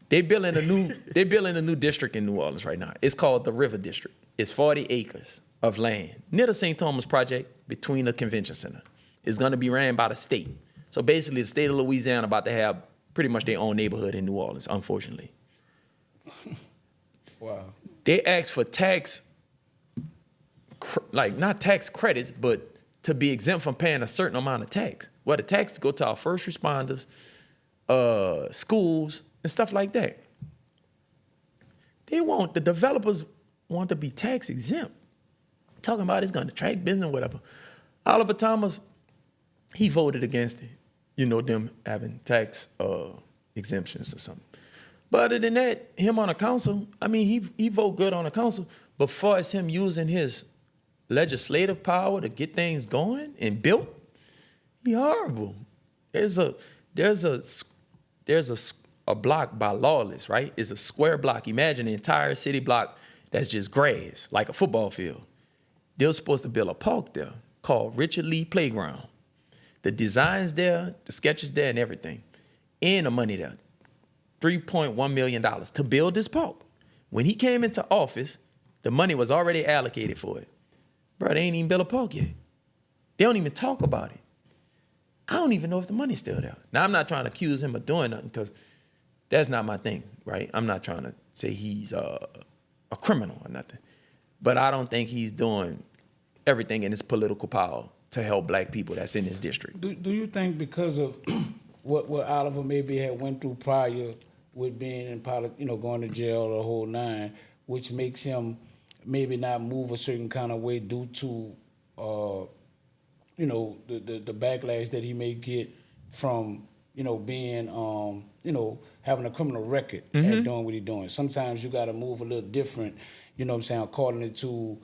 They building a new district in New Orleans right now. It's called the River District. It's 40 acres of land near the St. Thomas Project between the convention center. It's gonna be ran by the state. So basically, the state of Louisiana about to have pretty much their own neighborhood in New Orleans, unfortunately. Wow. They asked for not tax credits, but to be exempt from paying a certain amount of tax. Well, the taxes go to our first responders, schools, and stuff like that. The developers want to be tax exempt. Talking about it's going to attract business, whatever. Oliver Thomas, he voted against it. Them having tax exemptions or something. But other than that, him on the council, I mean, he vote good on the council. But far as him using his legislative power to get things going and built, he horrible. There's a block by Lawless, right? It's a square block. Imagine the entire city block that's just grass, like a football field. They were supposed to build a park there called Richard Lee Playground. The designs there, the sketches there, and everything, and the money there. $3.1 million to build this park. When he came into office, the money was already allocated for it. Bro, they ain't even built a park yet. They don't even talk about it. I don't even know if the money's still there. Now, I'm not trying to accuse him of doing nothing because that's not my thing, right? I'm not trying to say he's a criminal or nothing. But I don't think he's doing everything in his political power to help black people that's in his district. Do you think because of what Oliver maybe had went through prior with being in going to jail or the whole 9, which makes him maybe not move a certain kind of way due to the backlash that he may get from being having a criminal record at doing what he's doing. Sometimes you got to move a little different, according to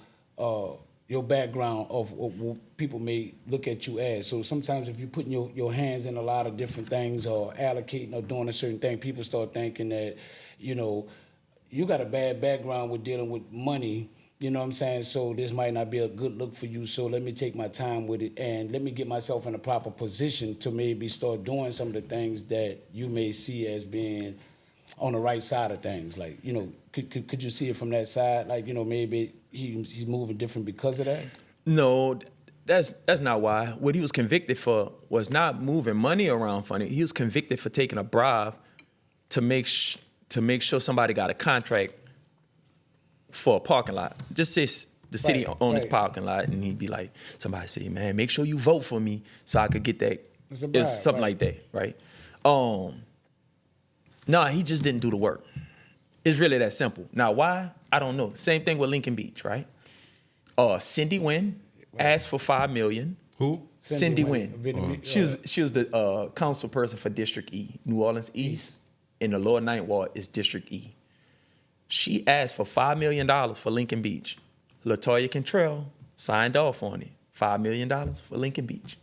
your background of what people may look at you as. So sometimes if you're putting your hands in a lot of different things or allocating or doing a certain thing, people start thinking that, you got a bad background with dealing with money, so this might not be a good look for you, so let me take my time with it and let me get myself in a proper position to maybe start doing some of the things that you may see as being on the right side of things? Like, you know, could you see it from that side? Like, you know, maybe he's moving different because of that? No, that's not why. What he was convicted for was not moving money around funny. He was convicted for taking a bribe to make sure somebody got a contract for a parking lot. Just say the city owns this parking lot, and he'd be like, somebody say, man, make sure you vote for me so I could get that. It's something like that, right? No, he just didn't do the work. It's really that simple. Now, why? I don't know. Same thing with Lincoln Beach, right? Cindy Wynn asked for $5 million. Who? Cindy Wynn. She was the council person for District E, New Orleans East, in the Lower Ninth Ward is District E. She asked for $5 million for Lincoln Beach. LaToya Cantrell signed off on it. $5 million for Lincoln Beach.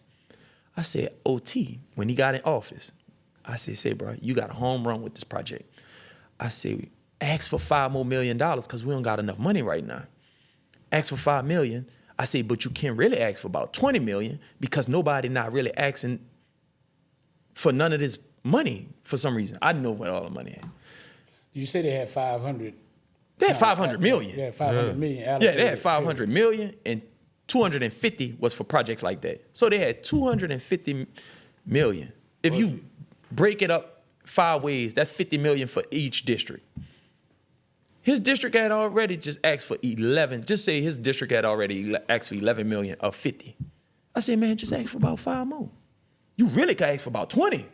I said, OT, when he got in office, I said, say, bro, you got a home run with this project. I said, ask for $5 million more because we don't got enough money right now. Ask for $5 million. I say, but you can't really ask for about $20 million because nobody not really asking for none of this money for some reason. I know where all the money is. You said they had 500. They had 500 million. Yeah, 500 million. Yeah, they had 500 million and 250 was for projects like that. So they had 250 million. If you break it up 5 ways, that's 50 million for each district. His district had already just asked for 11. Just say his district had already asked for 11 million of 50. I said, man, just ask for about 5 more. You really could ask for about 20,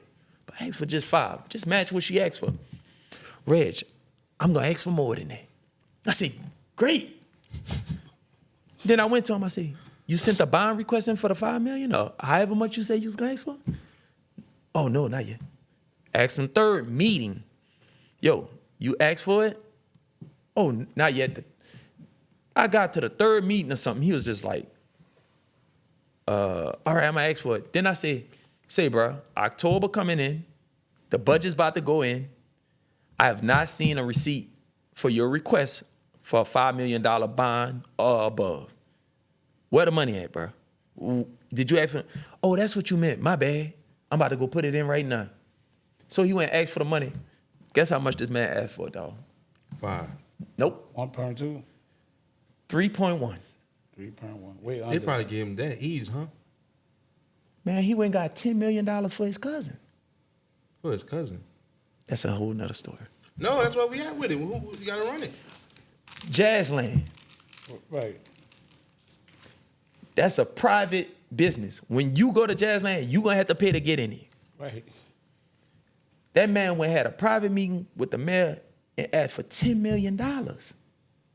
but ask for just 5. Just match what she asked for. Reg, I'm gonna ask for more than that. I said, great. Then I went to him, I said, you sent a bond request in for the $5 million or however much you said you was gonna ask for? Oh, no, not yet. Asked him third meeting. Yo, you asked for it? Oh, not yet. I got to the third meeting or something. He was just like, all right, I'm gonna ask for it. Then I say, bro, October coming in, the budget's about to go in. I have not seen a receipt for your request for a $5 million bond or above. Where the money at, bro? Did you ask for? Oh, that's what you meant. My bad. I'm about to go put it in right now. So he went and asked for the money. Guess how much this man asked for, dog? 5. Nope. 1.2. 3.1. 3.1. Wait, They probably gave him that ease, huh? Man, he went and got $10 million for his cousin. For his cousin. That's a whole nother story. No, that's what we at with it. Who you gotta run it? Jazzland. Right. That's a private business. When you go to Jazzland, you gonna have to pay to get in it. Right. That man went and had a private meeting with the mayor and asked for $10 million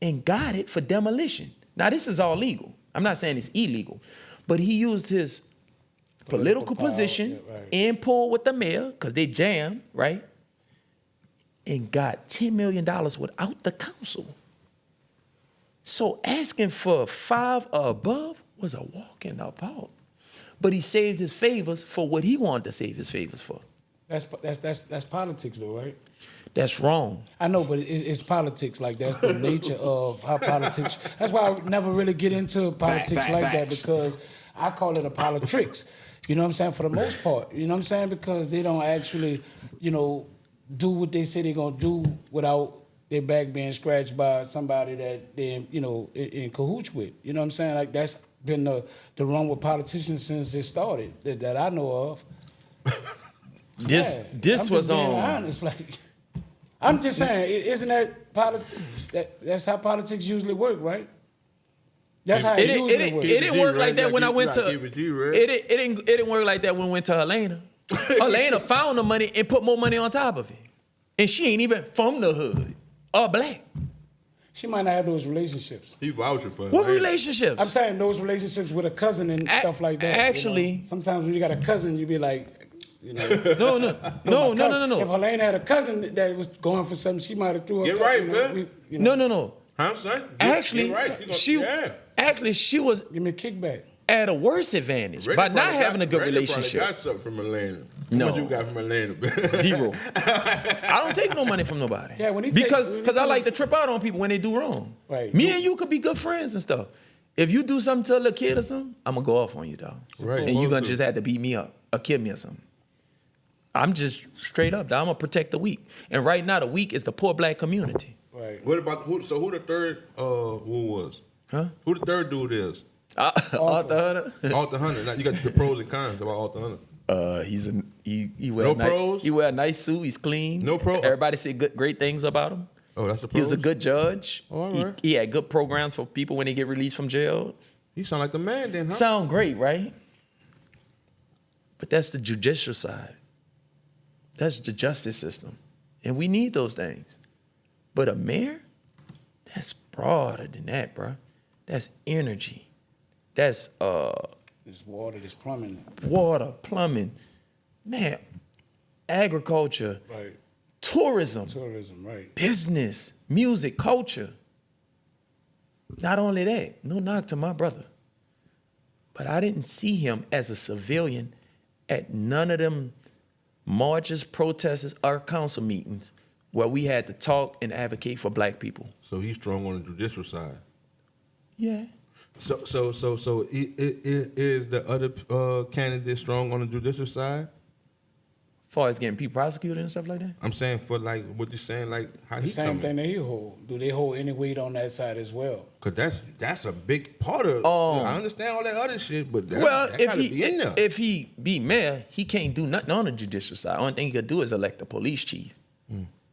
and got it for demolition. Now, this is all legal. I'm not saying it's illegal, but he used his political power, position yeah, right. and pulled with the mayor because they jammed, right? And got $10 million without the council. So asking for 5 or above was a walk in the park. But he saved his favors for what he wanted to save his favors for. That's politics, though, right? That's wrong. I know, but it's politics. Like, that's the nature of how politics. That's why I never really get into politics like that, because I call it a politricks. You know what I'm saying? For the most part. You know what I'm saying? Because they don't actually, you know, do what they say they're going to do without their back being scratched by somebody that they, you know, in cahoots with. You know what I'm saying? Like, that's been the run with politicians since it started, that I know of. This I'm was just being on. honest, like, I'm just saying, isn't that that's how politics usually work, right? That's how it usually works. It didn't work like that when I went to. Keep it G, right? It didn't work like that when we went to Helena. Helena found the money and put more money on top of it, and she ain't even from the hood or black. She might not have those relationships. He vouching for it. What relationships? I'm saying those relationships with a cousin and stuff like that. Actually, you know? Sometimes when you got a cousin, you be like, you know. No. If Helena had a cousin that was going for something, she might have threw her. Get right, man. No. Huh, son? Actually, You're right. she was Give me a kickback. at a worse advantage by not having a good relationship. Got something from Atlanta. No. How much you got from Atlanta? 0. I don't take no money from nobody. Yeah, when he because takes- I like to trip out on people when they do wrong. Right. Me and you could be good friends and stuff. If you do something to a little kid or something, I'm gonna go off on you, dog. Right. And you gonna just have to beat me up or kill me or something. I'm just straight up. I'm gonna protect the weak. And right now, the weak is the poor black community. Right. What about who? So who the third? Who was? Huh? Who the third dude is? Arthur Hunter. Arthur Hunter. Now you got the pros and cons about Arthur Hunter. He wear No a nice, pros? He wear a nice suit. He's clean. No pro- Everybody say great things about him. Oh, that's the He was pros. a good judge. Oh, all right. He had good programs for people when they get released from jail. He sound like the man then, huh? Sound great, right? But that's the judicial side. That's the justice system. And we need those things. But a mayor, that's broader than that, bro. That's energy. That's This water, this plumbing. water, plumbing, man, agriculture, Right. tourism, Tourism, right. business, music, culture. Not only that, no knock to my brother, but I didn't see him as a civilian at none of them marches, protests, or council meetings where we had to talk and advocate for black people. So he's strong on the judicial side. Yeah. So is the other candidate strong on the judicial side? As far as getting people prosecuted and stuff like that. I'm saying for like what you're saying, like how The he same coming. thing that he hold. Do they hold any weight on that side as well? Cause that's a big part of. I understand all that other shit, but that, Well, that if gotta be in there. if he be mayor, he can't do nothing on the judicial side. Only thing he could do is elect the police chief,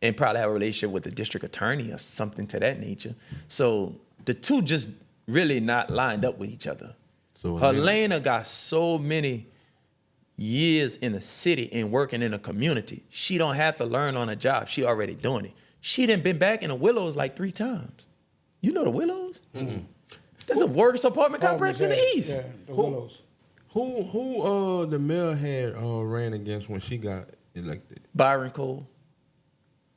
and probably have a relationship with the district attorney or something to that nature. So the two just really not lined up with each other. So Helena got so many years in a city and working in a community. She don't have to learn on a job. She already doing it. She done been back in the Willows like 3 times. You know the Willows? Mm-hmm. That's the worst apartment complex in the East. Yeah, the Willows. Who the mayor had ran against when she got elected? Byron Cole.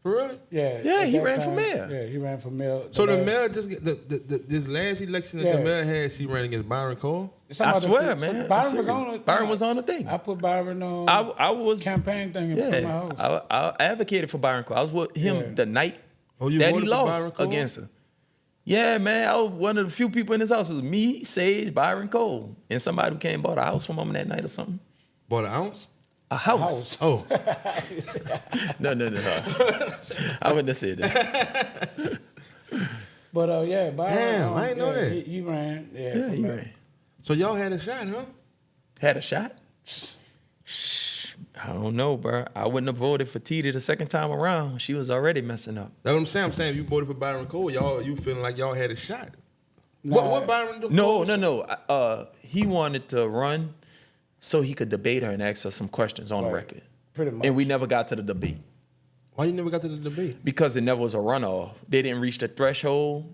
For real? Yeah. Yeah, at he that ran for mayor. Yeah, he ran for mayor. So the last- mayor just get this last election that Yeah. the mayor had, she ran against Byron Cole. I somebody swear, put- man. Byron I'm was serious. on it. Byron was on the thing. I put Byron on I was campaign thing in front of my house. I advocated for Byron Cole. I was with him Yeah. the night Oh, you that he voted for Byron lost Cole? against her. Yeah, man. I was one of the few people in his house. It was me, Sage, Byron Cole, and somebody who came and bought a house from him that night or something. Bought an ounce? A house. House. Oh, No. I wouldn't have said that. But yeah, Byron. Damn, I didn't know that. He ran. Yeah, Yeah, for he mayor. ran. so y'all had a shot, huh? Had a shot? I don't know, bro. I wouldn't have voted for Tita the second time around. She was already messing up. That's what I'm saying. I'm saying if you voted for Byron Cole, you feeling like y'all had a shot. Nah, What Byron do? No. He wanted to run so he could debate her and ask her some questions on the Right. record. Pretty much. And we never got to the debate Why you never got to the debate? because it never was a runoff. They didn't reach the threshold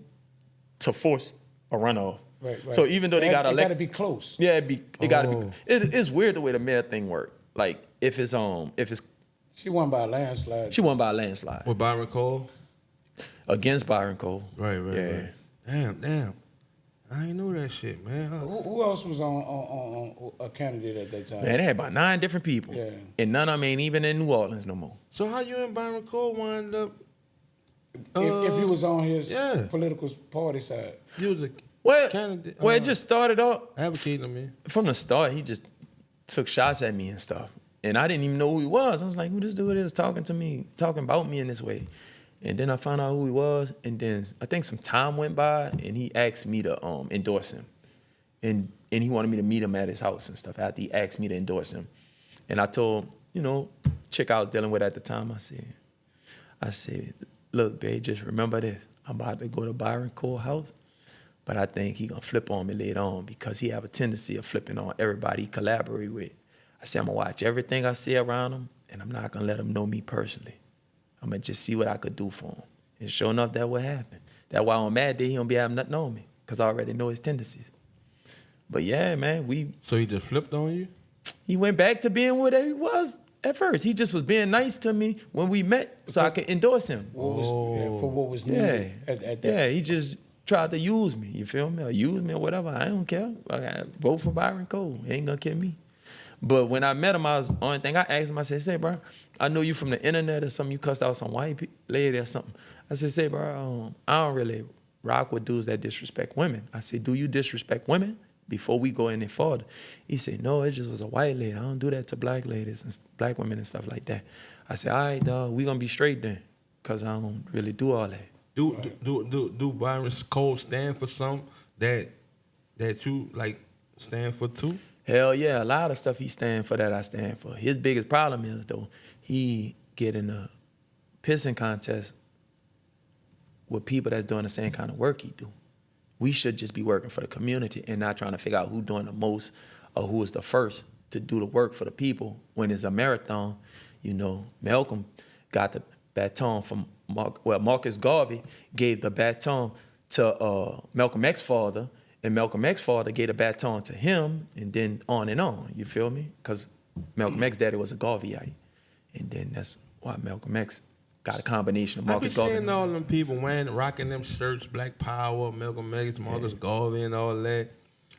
to force a runoff. Right. So even though they got it got to elected, be close. yeah, it got to Oh. be. It's weird the way the mayor thing worked. Like if it's She won by a landslide. she won by a landslide With Byron Cole? against Byron Cole. Right. Yeah. Damn. I ain't know that shit, man. Who else was on a candidate at that time? Man, they had about 9 different people, Yeah. and none of them ain't even in New Orleans no more. So how you and Byron Cole wind up? If you was on his yeah. political party side. You was a Well, candidate. it just started off advocating I mean. from the start. He just took shots at me and stuff, and I didn't even know who he was. I was like, "Who this dude is talking to me, talking about me in this way?" And then I found out who he was, and then I think some time went by, and he asked me to endorse him, and he wanted me to meet him at his house and stuff. After he asked me to endorse him, and I told chick I was dealing with at the time, I said, look, babe, just remember this. I'm about to go to Byron Cole house, but I think he gonna flip on me later on because he have a tendency of flipping on everybody he collaborate with. I said, I'm gonna watch everything I see around him, and I'm not gonna let him know me personally. I'm gonna just see what I could do for him. And sure enough, that what happened. That's why on Mad Day, he don't be having nothing on me because I already know his tendencies. But yeah, man, So he just flipped on you? he went back to being what he was at first. He just was being nice to me when we met so I could endorse him. For what was Yeah. needed at that. Yeah, he just tried to use me, you feel me? Or use me or whatever. I don't care. I vote for Byron Cole. He ain't gonna kill me. But when I met him, the only thing I asked him, I said, say, bro, I know you from the internet or something. You cussed out some white lady or something. I said, say, bro, I don't really rock with dudes that disrespect women. I said, do you disrespect women? before we go any further, he said, no, it just was a white lady. I don't do that to black ladies and black women and stuff like that. I said, all right, dog, we gonna be straight then, because I don't really do all that. Do Byron Cole stand for something that you like stand for too? Hell yeah, a lot of stuff he stand for that I stand for. His biggest problem is, though, he get in a pissing contest with people that's doing the same kind of work he do. We should just be working for the community and not trying to figure out who doing the most or who is the first to do the work for the people. When it's a marathon, you know, Malcolm got the baton from Marcus Garvey gave the baton to Malcolm X's father, and Malcolm X's father gave the baton to him, and then on and on. You feel me? Because Malcolm X's daddy was a Garveyite, and then that's why Malcolm X got a combination of Marcus Garvey. I be seeing all them people rocking them shirts, Black Power, Malcolm X, Marcus Garvey, and all that,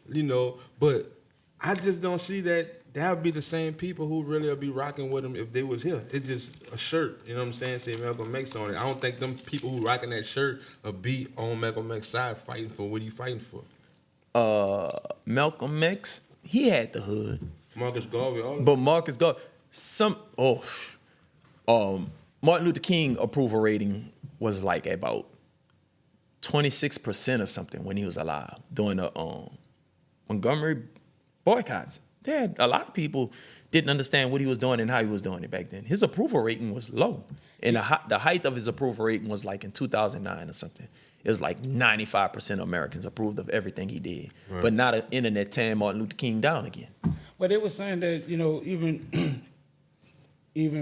you know. But I just don't see that. That would be the same people who really would be rocking with him if they was here. It's just a shirt, you know what I'm saying? Say Malcolm X on it. I don't think them people who rocking that shirt will be on Malcolm X's side fighting for what he fighting for. Malcolm X, he had the hood. Marcus Garvey, all But Marcus Garvey, Martin Luther King approval rating was like about 26% or something when he was alive during the Montgomery boycotts. A lot of people didn't understand what he was doing and how he was doing it back then. His approval rating was low. And the height of his approval rating was like in 2009 or something. It was like 95% of Americans approved of everything he did. Right. But not an internet tearing Martin Luther King down again. Well, they were saying that, you know, even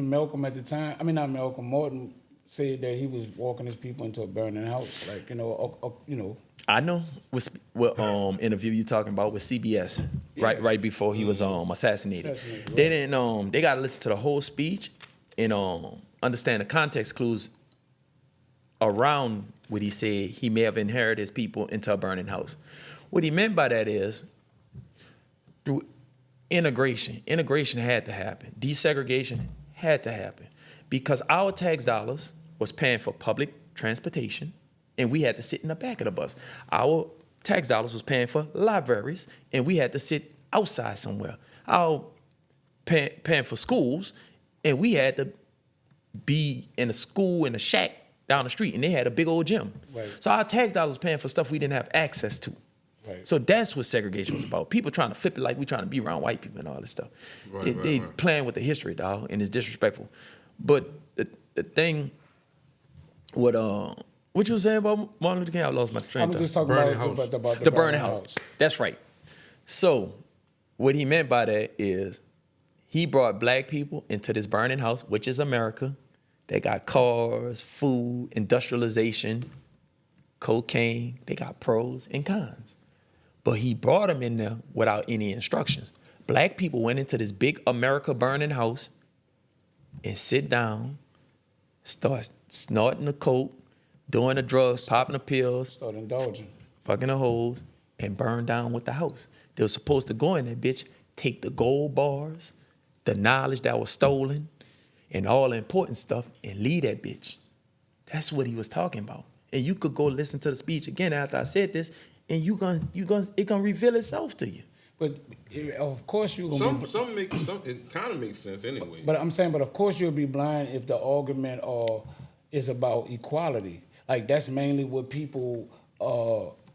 Malcolm at the time, not Malcolm, Martin said that he was walking his people into a burning house. Like, you know. I know what interview you talking about with CBS, right before he was assassinated. Right. They didn't they gotta listen to the whole speech and understand the context clues around what he said. He may have inherited his people into a burning house. What he meant by that is through integration had to happen. Desegregation had to happen because our tax dollars was paying for public transportation, and we had to sit in the back of the bus. Our tax dollars was paying for libraries, and we had to sit outside somewhere. Our paying for schools, and we had to be in a school in a shack down the street, and they had a big old gym. Right. So our tax dollars was paying for stuff we didn't have access to. Right. So that's what segregation was about. People trying to flip it like we trying to be around white people and all this stuff. They playing with the history, dog, and it's disrespectful. But the thing, what you were saying about Martin Luther King? I lost my train of thought. I was just talking about the burning house. That's right. So what he meant by that is he brought black people into this burning house, which is America. They got cars, food, industrialization, cocaine. They got pros and cons. But he brought them in there without any instructions. Black people went into this big America burning house and sit down, start snorting the coke, doing the drugs, popping the pills, start indulging, fucking the hoes, and burn down with the house. They were supposed to go in that bitch, take the gold bars, the knowledge that was stolen, and all the important stuff, and leave that bitch. That's what he was talking about. And you could go listen to the speech again after I said this, and it gonna reveal itself to you. But of course you're gonna it kind of makes sense anyway. But I'm saying, but of course you'll be blind if the argument is about equality. Like that's mainly what people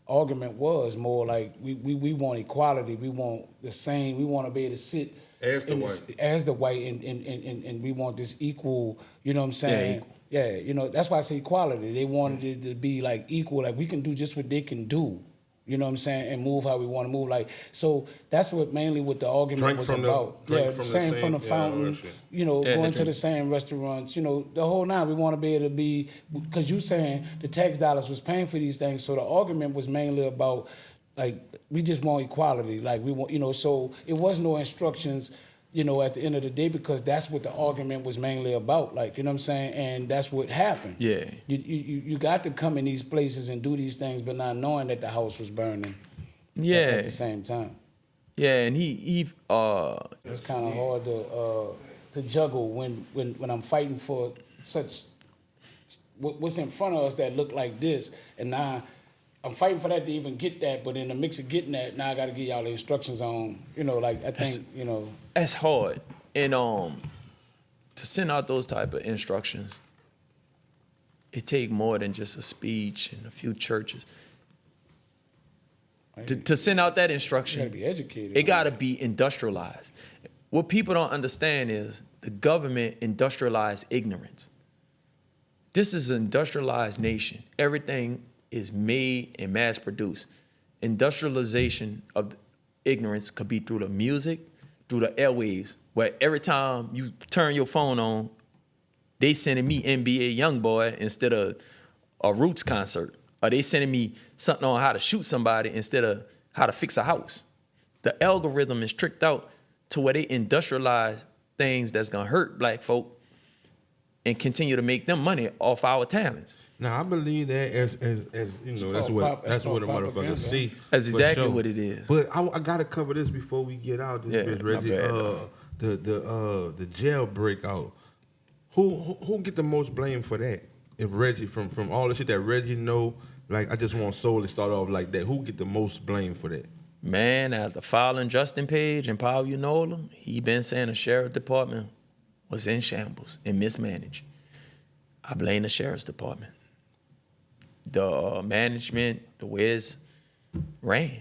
argument was, more like we want equality, we want the same, we want to be able to sit as the white and we want this equal, you know what I'm saying? Yeah, you know, that's why I say equality. They wanted it to be like equal, like we can do just what they can do. You know what I'm saying? And move how we want to move. Like, so that's what mainly what the argument was about. Same from the fountain, you know, going to the same restaurants, you know, the whole nine. We want to be able to be, because you saying the tax dollars was paying for these things. So the argument was mainly about, like, we just want equality. Like, we want, you know, so it was no instructions, you know, at the end of the day, because that's what the argument was mainly about, like, you know what I'm saying? And that's what happened. Yeah. You got to come in these places and do these things, but not knowing that the house was burning. Yeah. At the same time. Yeah, and it's kind of hard to juggle when I'm fighting for such what's in front of us that look like this, and now I'm fighting for that to even get that, but in the mix of getting that, now I got to give y'all the instructions on, you know, like I think, you know. That's hard. And to send out those type of instructions, it take more than just a speech and a few churches. To send out that instruction, You gotta be educated. it got to be industrialized. What people don't understand is the government industrialized ignorance. This is an industrialized nation. Everything is made and mass produced. Industrialization of ignorance could be through the music, through the airwaves, where every time you turn your phone on, they sending me NBA Youngboy instead of a Roots concert. Or they sending me something on how to shoot somebody instead of how to fix a house. The algorithm is tricked out to where they industrialize things that's gonna hurt black folk and continue to make them money off our talents. Now I believe that as you know, that's what a motherfucker propaganda. see. That's for exactly sure. what it is. But I gotta cover this before we get out. This Yeah, bitch, my Reggie. bad, The jail breakout. Who get the most blame for that? If Reggie from all the shit that Reggie know, like I just want Soul to start off like that. Who get the most blame for that? Man, after filing Justin Page and Paul Unola, he been saying the sheriff department was in shambles and mismanaged. I blame the sheriff's department. The management, the way it's ran.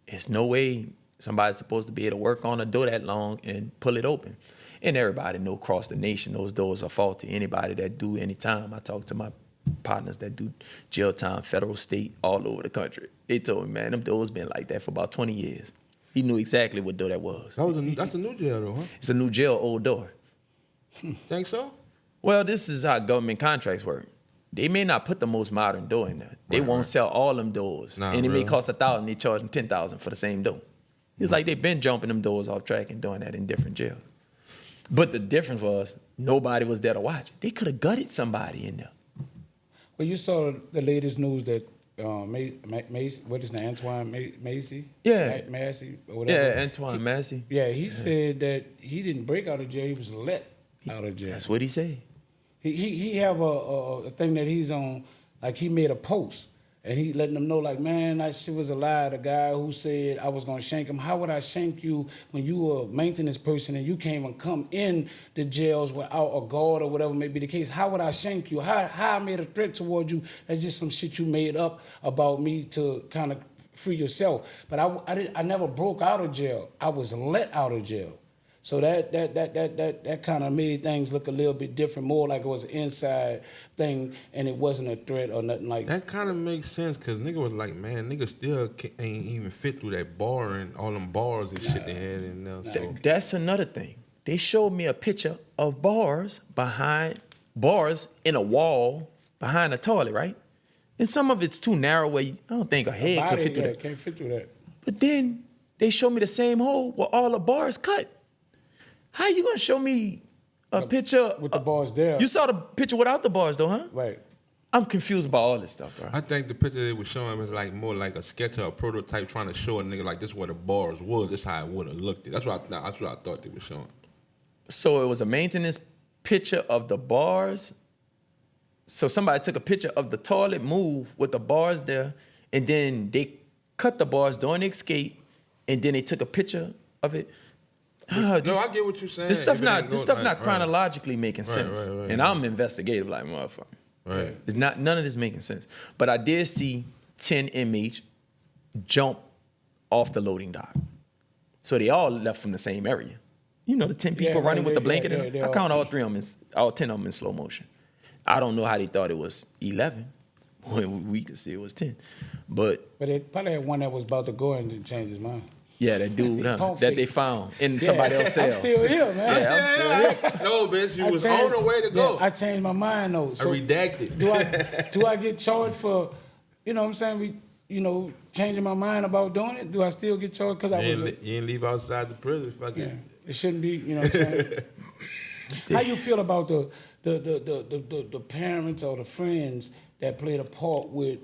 It's no way somebody's supposed to be able to work on a door that long and pull it open. And everybody know across the nation those doors are faulty. Anybody that do any time, I talk to my partners that do jail time, federal, state, all over the country. They told me, man, them doors been like that for about 20 years. He knew exactly what door that was. That's a new jail though, huh? It's a new jail, old door. Think so? Well, this is how government contracts work. They may not put the most modern door in there. They won't sell all them doors. Nah, and it may really? cost $1,000, they charge them $10,000 for the same door. It's like they've been jumping them doors off track and doing that in different jails. But the difference was nobody was there to watch. They could have gutted somebody in there. Well, you saw the latest news that Macy, what is his name, Antoine Macy? Yeah. Massey or whatever. Yeah, Antoine Massey. Yeah, he said that he didn't break out of jail, he was let out of jail. That's what he said. He have a thing that he's on, like he made a post and he letting them know like, man, that shit was a lie. The guy who said I was gonna shank him, how would I shank you when you were a maintenance person and you can't even come in the jails without a guard or whatever may be the case? How would I shank you? How I made a threat toward you? That's just some shit you made up about me to kind of free yourself. But I never broke out of jail. I was let out of jail. So that kind of made things look a little bit different, more like it was an inside thing and it wasn't a threat or nothing like that. That kind of makes sense because nigga was like, man, nigga still ain't even fit through that bar and all them bars and shit they had in there. So. That's another thing. They showed me a picture of bars in a wall behind a toilet, right? And some of it's too narrow where I don't think a head could fit through that. Can't fit through that. But then they showed me the same hole where all the bars cut. How you gonna show me a picture with the bars there? You saw the picture without the bars though, huh? Right. I'm confused about all this stuff, bro. I think the picture they were showing was like more like a sketch or a prototype trying to show a nigga like this is where the bars was. This how it would have looked. That's what I thought they were showing. So it was a maintenance picture of the bars. So somebody took a picture of the toilet move with the bars there, and then they cut the bars during the escape, and then they took a picture of it. No, I get what you're saying. This stuff not Right. chronologically making sense. Right. And I'm investigative like motherfucker. Right. It's not none of this making sense. But I did see 10 inmates jump off the loading dock. So they all left from the same area. You know, the 10 people running with the blanket. I count all 10 of them in slow motion. I don't know how they thought it was 11 when we could see it was 10. But they probably had one that was about to go and change his mind. yeah, that dude Pump that fake. they found in somebody else's cell. I'm still here, man. Yeah. No, bitch, you was on the way to go. Yeah, I changed my mind though. So I redacted. do I get charged for, you know what I'm saying, changing my mind about doing it? Do I still get charged because I was? You didn't leave outside the prison. Fuck Yeah, it. it shouldn't be. You know what I'm saying? How you feel about the parents or the friends that played a part with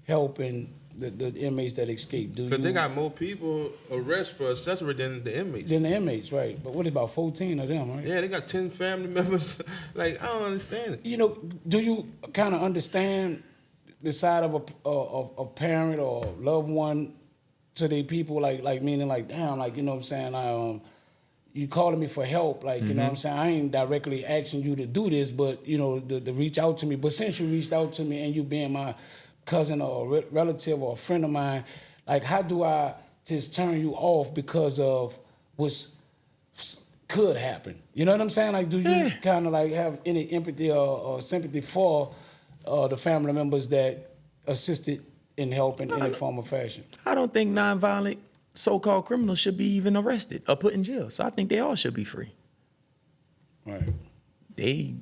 helping the inmates that escaped? Because they got more people arrested for accessory than the inmates. Than the inmates, right? But what about 14 of them, right? Yeah, they got 10 family members. Like, I don't understand it. Do you kind of understand the side of a parent or loved one to their people, like meaning like, damn, like, you know what I'm saying, you calling me for help, like, you know what I'm saying, I ain't directly asking you to do this, but, you know, to reach out to me. But since you reached out to me and you being my cousin or a relative or a friend of mine, like, how do I just turn you off because of what's could happen? You know what I'm saying? Like, do you kind of like have any empathy or sympathy for the family members that assisted in helping in any form or fashion? I don't think nonviolent so-called criminals should be even arrested or put in jail. So I think they all should be free. Right. They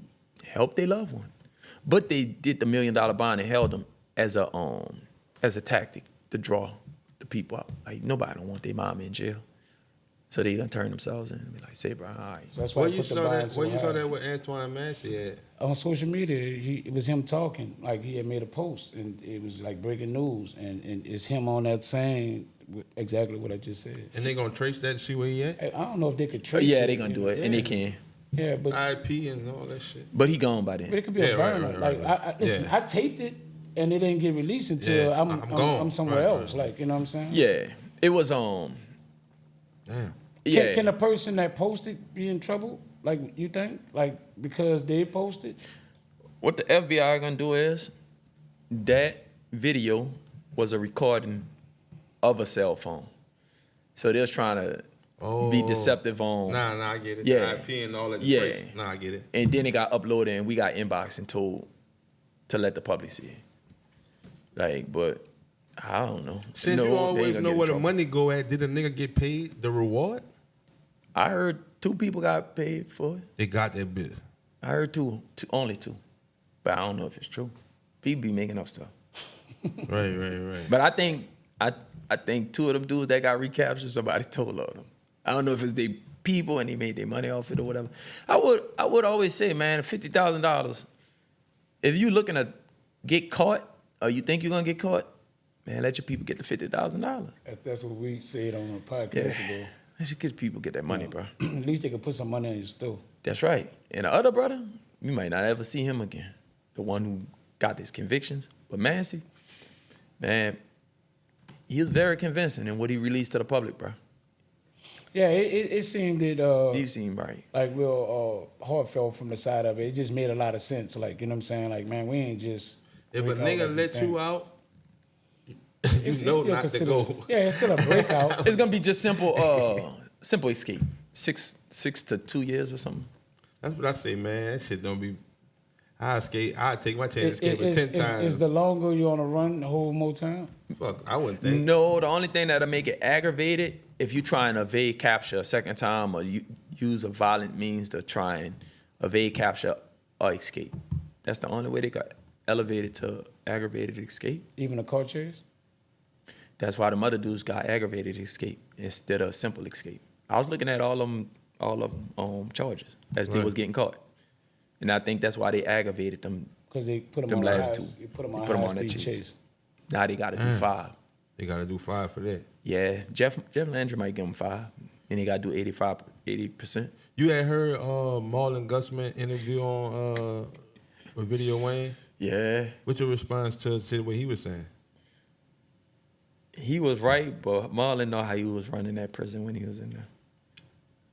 helped their loved one, but they did the $1 million bond and held them as a tactic to draw the people out. Like, nobody don't want their mom in jail. So they gonna turn themselves in and be like, say, bro, all right. So that's why Where I you put the saw bond that? so Where you saw high. that with Antoine Massey at? On social media, it was him talking. Like, he had made a post, and it was like breaking news, and it's him on that saying exactly what I just said. And they gonna trace that to see where he at? I don't know if they could trace it. Yeah, they gonna do it, and they can. Yeah, but IP and all that shit. But he gone by then. it could be Yeah, a right, burner. right, right, Like, listen, Yeah. I taped it, and it didn't get released until Yeah, I'm gone. I'm somewhere Right, else. right. Like, you know what I'm saying? Yeah, it was Damn. Yeah, Can a person that posted be in trouble? Like, you think? Like, because they posted? what the FBI gonna do is that video was a recording of a cell phone, so they're trying to be deceptive on. Nah, I get it. Yeah. The IP and all that. Yeah. Trace. Nah, I get it. And then it got uploaded, and we got inboxed and told to let the public see it. Like, but I don't know. Since No, you they ain't always gonna know get in where the trouble. money go at, did the nigga get paid the reward? I heard 2 people got paid for it. They got that bit. I heard only two, but I don't know if it's true. People be making up stuff. Right. But I think 2 of them dudes that got recaptured, somebody told on them. I don't know if it's they people and they made their money off it or whatever. I would always say, man, $50,000. If you looking to get caught or you think you're gonna get caught, man, let your people get the $50,000. That's what we said on the podcast Yeah, ago. let your kids people get that money, bro. At least they could put some money in your store. That's right. And the other brother, you might not ever see him again. The one who got his convictions. But Massey, man, he was very convincing in what he released to the public, bro. Yeah, it seemed that He seemed right. like real heartfelt from the side of it. It just made a lot of sense. Like, you know what I'm saying? Like, man, we ain't just. If a break out nigga like let we think. you out, It's you know still not to considered- go. Yeah, it's still a breakout. It's gonna be just simple escape. 6 to 2 years or something. That's what I say, man. That shit don't be. I take my chance escaping 10 times. Is the longer you're on a run, the whole more time? Fuck, I wouldn't think. No, the only thing that'll make it aggravated if you try and evade capture a second time or you use a violent means to try and evade capture or escape. That's the only way they got elevated to aggravated escape. Even the car chase? That's why the mother dudes got aggravated escape instead of simple escape. I was looking at all of them charges as they Right. was getting caught, and I think that's why they aggravated them. Because they put them Them on last the two. You put them They on put 'em high on that speed chase. chase. Now they got to do 5. They gotta do 5 for that. Yeah, Jeff Landry might give them 5, and he got to do 80%. You had heard Marlon Gusman interview on with Video Wayne. Yeah, What's your response to what he was saying? he was right, but Marlon know how he was running that prison when he was in there.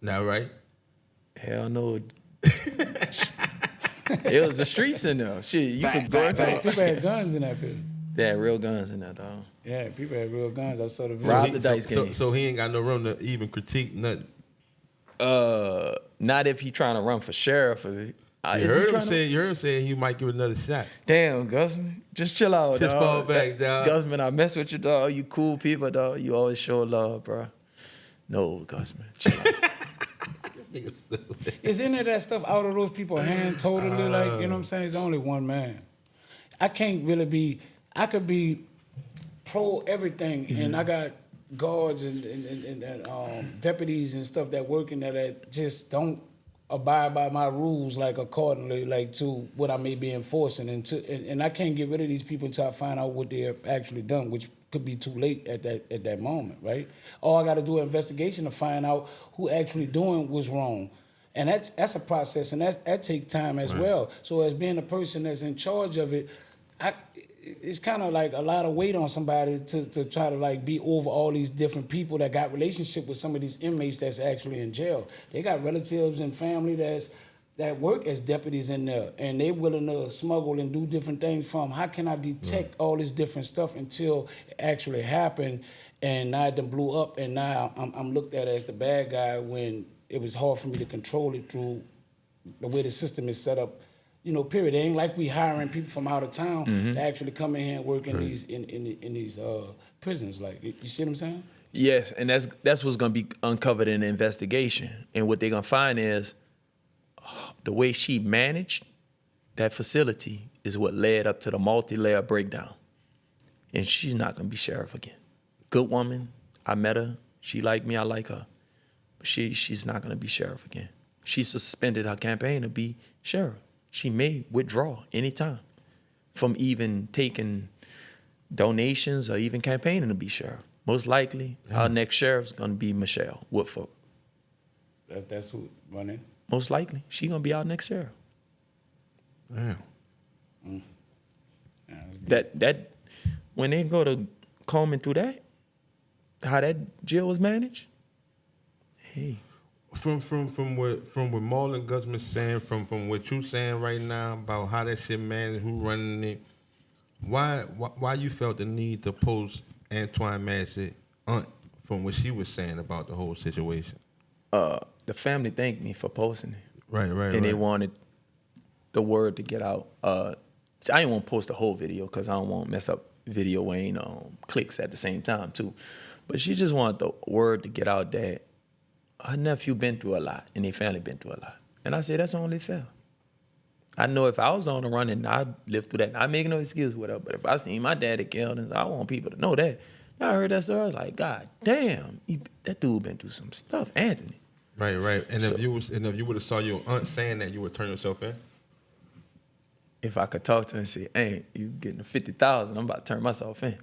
Not right. Hell no. It was the streets in there. Shit, you could go into People had guns in that building. They had real guns in there, dog. Yeah, people had real guns. I saw the video. Rob the dice so, game. so he ain't got no room to even critique nothing. Not if he trying to run for sheriff. You heard him say he might give it another shot. Damn, Gusman, just chill out, Just dog. fall back, dog. Gusman, I mess with you, dog. You cool people, dog. You always show love, bro. No, Gusman, chill out. Is any of that stuff out of those people's hand totally? Like, you know what I'm saying? It's only one man. I can't really be, I could be pro everything, and I got guards and deputies and stuff that work in there that just don't abide by my rules like accordingly, like to what I may be enforcing, and I can't get rid of these people until I find out what they have actually done, which could be too late at that moment, right? Or I got to do an investigation to find out who actually doing what's wrong, and that's a process, and that takes time as well. So as being a person that's in charge of it, it's kind of like a lot of weight on somebody to try to like be over all these different people that got relationship with some of these inmates that's actually in jail. They got relatives and family that work as deputies in there, and they willing to smuggle and do different things from. How can I detect all this different stuff until it actually happened, and now it done blew up, and now I'm looked at as the bad guy when it was hard for me to control it through the way the system is set up. You know, period. It ain't like we hiring people from out of town to actually come in here and work in these in these prisons. Like, you see what I'm saying? Yes, and that's what's gonna be uncovered in the investigation. And what they're gonna find is the way she managed that facility is what led up to the multi-layer breakdown. And she's not gonna be sheriff again. Good woman. I met her. She liked me. I like her. But she's not gonna be sheriff again. She suspended her campaign to be sheriff. She may withdraw anytime from even taking donations or even campaigning to be sheriff. Most likely, our next sheriff's gonna be Michelle Woodford. That's who running. Most likely, she gonna be our next sheriff. Damn. That when they go to combing through that, how that jail was managed, hey. From what Marlon Guzman's saying, from what you saying right now about how that shit managed, who running it, why you felt the need to post Antoine Massey aunt from what she was saying about the whole situation? The family thanked me for posting it. Right. And they wanted the word to get out. See, I didn't want to post the whole video because I don't want to mess up video weighing clicks at the same time too. But she just wanted the word to get out that her nephew been through a lot and their family been through a lot. And I said, that's only fair. I know if I was on the run and I lived through that, I make no excuse with her, but if I seen my daddy killed, and I want people to know that. I heard that story, I was like, God damn, that dude been through some stuff, Anthony. Right. And if you would have saw your aunt saying that, you would turn yourself in? If I could talk to her and say, hey, you getting 50,000, I'm about to turn myself in.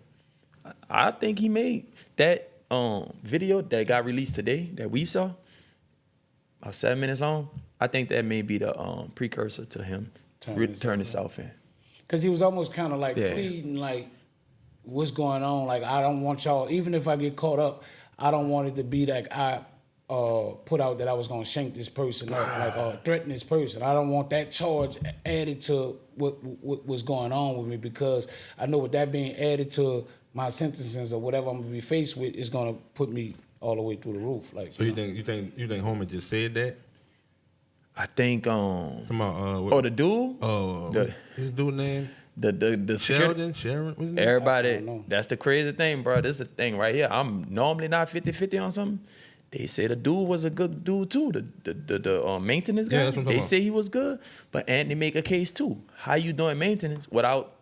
I think he made that video that got released today that we saw, about 7 minutes long. I think that may be the precursor to him turn himself in. Because he was almost kind of like Yeah. pleading, like, what's going on? Like, I don't want y'all, even if I get caught up, I don't want it to be like I put out that I was going to shank this person up, like threaten this person. I don't want that charge added to what was going on with me, because I know with that being added to my sentences or whatever I'm going to be faced with is going to put me all the way through the roof. Like, So you think Homer just said that? I think Come on, the dude? his dude name? The Sharon? What's his name? Everybody, that's the crazy thing, bro. This is the thing right here. I'm normally not 50-50 on something. They say the dude was a good dude too. The maintenance guy. Yeah, that's what I'm talking They say he was good, but Anthony make a case too. How you doing maintenance without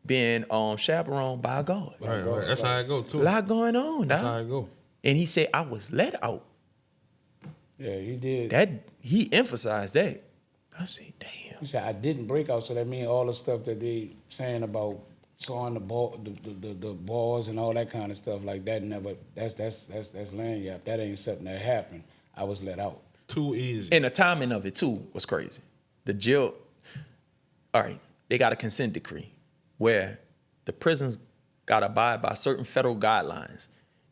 being chaperoned by a guard? Right. That's how I go too. A lot going on, That's how dog. I go. And he said I was let out. yeah, he did. That he emphasized that. I said, damn. He said I didn't break out, so that means all the stuff that they saying about sawing the balls and all that kind of stuff like that never. That's land yap. That ain't something that happened. I was let out. Too easy. And the timing of it too was crazy. The jail, all right, they got a consent decree where the prisons got to abide by certain federal guidelines,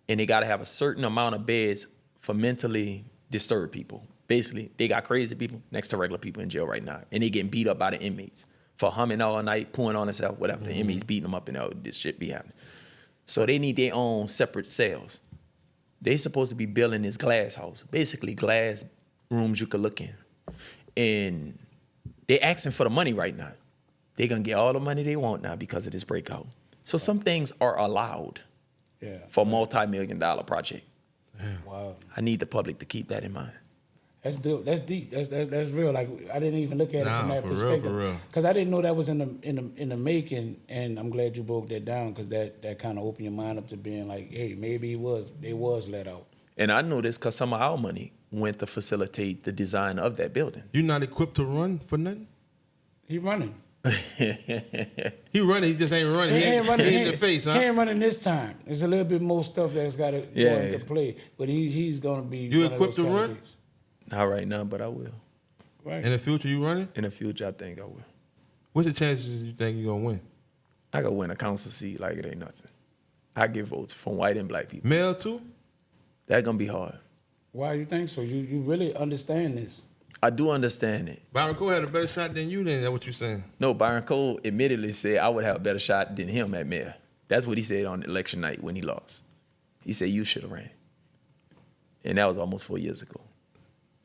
and they got to have a certain amount of beds for mentally disturbed people. Basically, they got crazy people next to regular people in jail right now, and they getting beat up by the inmates for humming all night, pulling on themselves, whatever. The inmates beating them up and all this shit be happening. So they need their own separate cells. They supposed to be building this glass house, basically glass rooms you could look in. And they asking for the money right now. They gonna get all the money they want now because of this breakout. So some things are allowed for a multi-million-dollar project. Wow. I need the public to keep that in mind. That's deep. That's deep. That's real. Like, I didn't even look at it from that for real, perspective. for real. Because I didn't know that was in the making, and I'm glad you broke that down, because that kind of opened your mind up to being like, hey, maybe they was let out. And I know this because some of our money went to facilitate the design of that building. You not equipped to run for nothing? He running. He running, he just ain't running. He ain't running in the face, huh? He ain't running this time. There's a little bit more stuff that's got to go into play, but he's gonna be. You one of equipped those to run? candidates. Not right now, but I will. Right. In the future, you running? In the future, I think I will. What's the chances you think you gonna win? I could win a council seat like it ain't nothing. I get votes from white and black people. Male too? That's gonna be hard. Why you think so? You really understand this? I do understand it. Byron Cole had a better shot than you. Then, is that what you saying? No, Byron Cole admittedly said I would have a better shot than him at mayor. That's what he said on election night when he lost. He said you should have ran, and that was almost 4 years ago.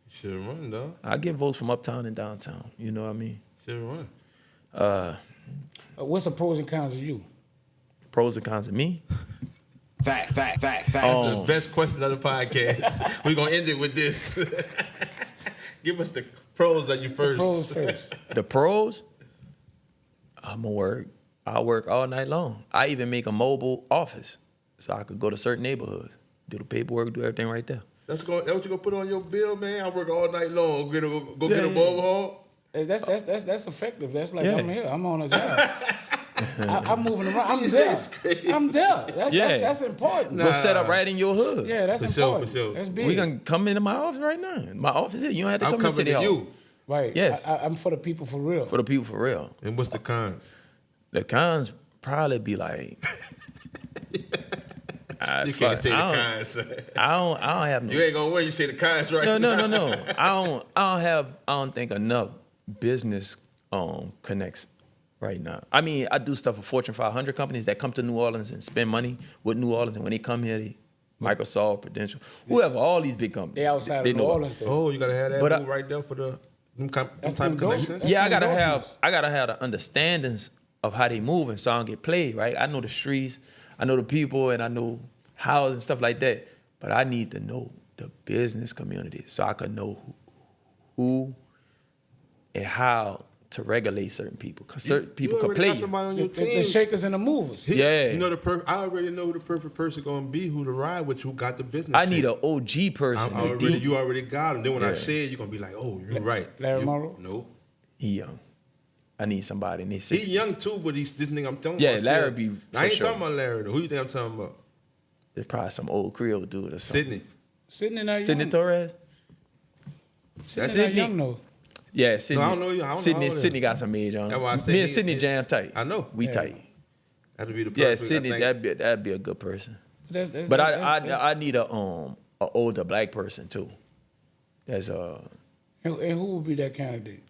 Should have run, dog. I get votes from uptown and downtown. You know what I mean? Should have run. What's the pros and cons of you? Pros and cons of me. Fact. The best question of the podcast. We're gonna end it with this. Give us the pros of you first. Pros first. The pros, I'm gonna work. I work all night long. I even make a mobile office so I could go to certain neighborhoods, do the paperwork, do everything right there. That's what you gonna put on your bill, man. I work all night long. Go get a bubble hall. That's effective. That's like Yeah. I'm here. I'm on a job. I'm moving around. I'm there. I'm there. That's important. We'll set up right in your hood. Yeah, that's For sure, important. for sure. That's big. We can come into my office right now. My office here. You don't have to I'm come to coming City to Hall. you. right. Yes. I'm for the people for real. For the people for real. And what's the cons? The cons probably be like. You can't say the cons. I don't have no. You ain't gonna win. You say the cons right No. now. I don't think enough business connects right now. I mean, I do stuff for Fortune 500 companies that come to New Orleans and spend money with New Orleans, and when they come here, Microsoft, Prudential, whoever, all these big companies. They outside they of New know. Orleans. Though. Oh, you gotta have that But move right there for the them type of them connections. That's Yeah, the endorsements. I gotta have the understandings of how they moving so I don't get played, right? I know the streets, I know the people, and I know houses and stuff like that. But I need to know the business community so I can know who and how to regulate certain people. Because certain people you can already play got you. somebody on your The team. shakers and the movers. Yeah. You know I already know who the perfect person gonna be, who to ride with, who got the business. I need shit. an OG person. You already got him. Then when I Yeah. say it, you're gonna be like, oh, you're right. Larry Monroe? No. He young. I need somebody in their 60s. He's young too, but this nigga I'm talking Yeah, about. Larry still- be I for ain't sure. talking about Larry though. Who you think I'm talking about? There's probably some old Creole dude or something. Sydney. Sydney not Sydney young. Torres? Sydney not Sydney. young though. Yeah, Sydney. I don't know you. I don't know Sydney, all that. Sydney got some age on him. That's why I say Me and he- Sydney he- jam tight. I know. We Yeah. tight. That'd be the perfect. Yeah, I Sydney, think. that'd be a good person. That's- But that's- I need a older black person too. That's And who would be that candidate?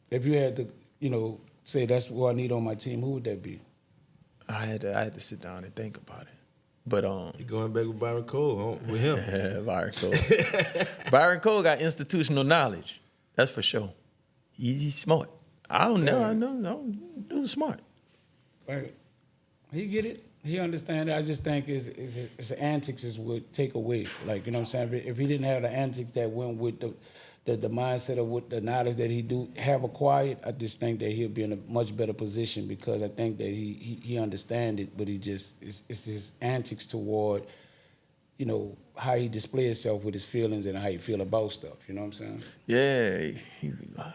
If you had to, say that's what I need on my team, who would that be? I had to sit down and think about it. But You going back with Byron Cole with him? Byron Cole. Byron Cole got institutional knowledge. That's for sure. He's smart. I don't know. Dude's smart. Right. He get it. He understand it. I just think his antics is what take away. Like, you know what I'm saying? If he didn't have the antics that went with the mindset of what the knowledge that he do have acquired, I just think that he'll be in a much better position because I think that he understand it, but it's his antics toward, how he display himself with his feelings and how he feel about stuff. You know what I'm saying? Yeah. He be like,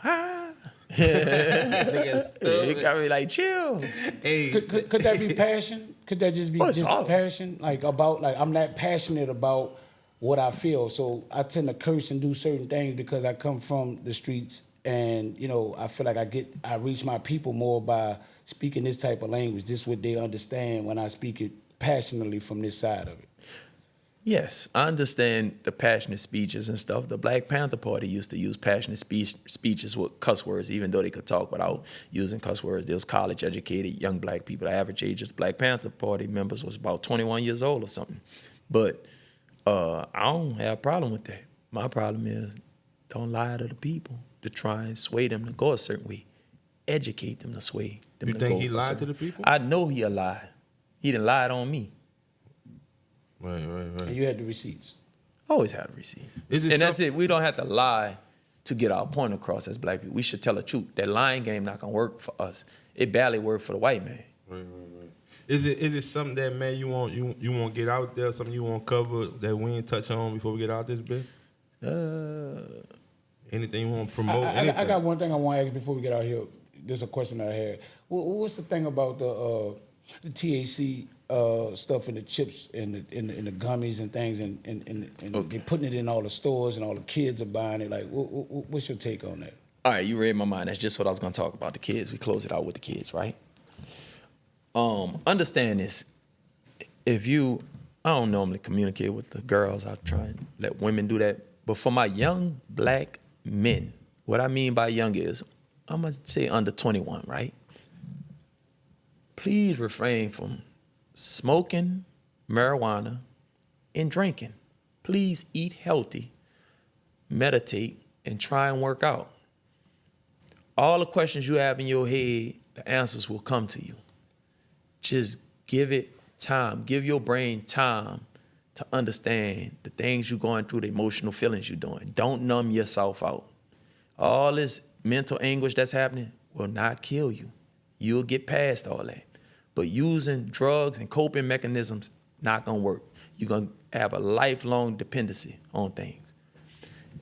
He got me like, chill. Hey, Could that be passion? Could that just be it's just all- passion? Like I'm not passionate about what I feel. So I tend to curse and do certain things because I come from the streets and, I feel like I reach my people more by speaking this type of language. This is what they understand when I speak it passionately from this side of it. Yes, I understand the passionate speeches and stuff. The Black Panther Party used to use passionate speeches with cuss words, even though they could talk without using cuss words. There was college-educated young black people. The average age of Black Panther Party members was about 21 years old or something. But I don't have a problem with that. My problem is don't lie to the people to try and sway them to go a certain way. Educate them to sway them You to think go he a lied certain- to the people? I know he a lie. He done lied on me. right. And you had the receipts. Always have a receipt. Is it And that's some- it. We don't have to lie to get our point across as black people. We should tell the truth. That lying game not gonna work for us. It barely worked for the white man. Right. Is it something that man you want get out there? Something you want cover that we ain't touch on before we get out this bit? Anything you want to promote? I got one thing I want to ask before we get out here. There's a question that I had. What's the thing about the THC stuff and the chips and the gummies and things and they putting it in all the stores and all the kids are buying it? Like, what's your take on that? All right, you read my mind. That's just what I was gonna talk about. The kids. We close it out with the kids, right? Understand this. If you, I don't normally communicate with the girls. I try and let women do that. But for my young black men, what I mean by young is, I'm gonna say under 21, right? Please refrain from smoking marijuana and drinking. Please eat healthy, meditate, and try and work out. All the questions you have in your head, the answers will come to you. Just give it time. Give your brain time to understand the things you're going through, the emotional feelings you're doing. Don't numb yourself out. All this mental anguish that's happening will not kill you. You'll get past all that. But using drugs and coping mechanisms, not gonna work. You're gonna have a lifelong dependency on things.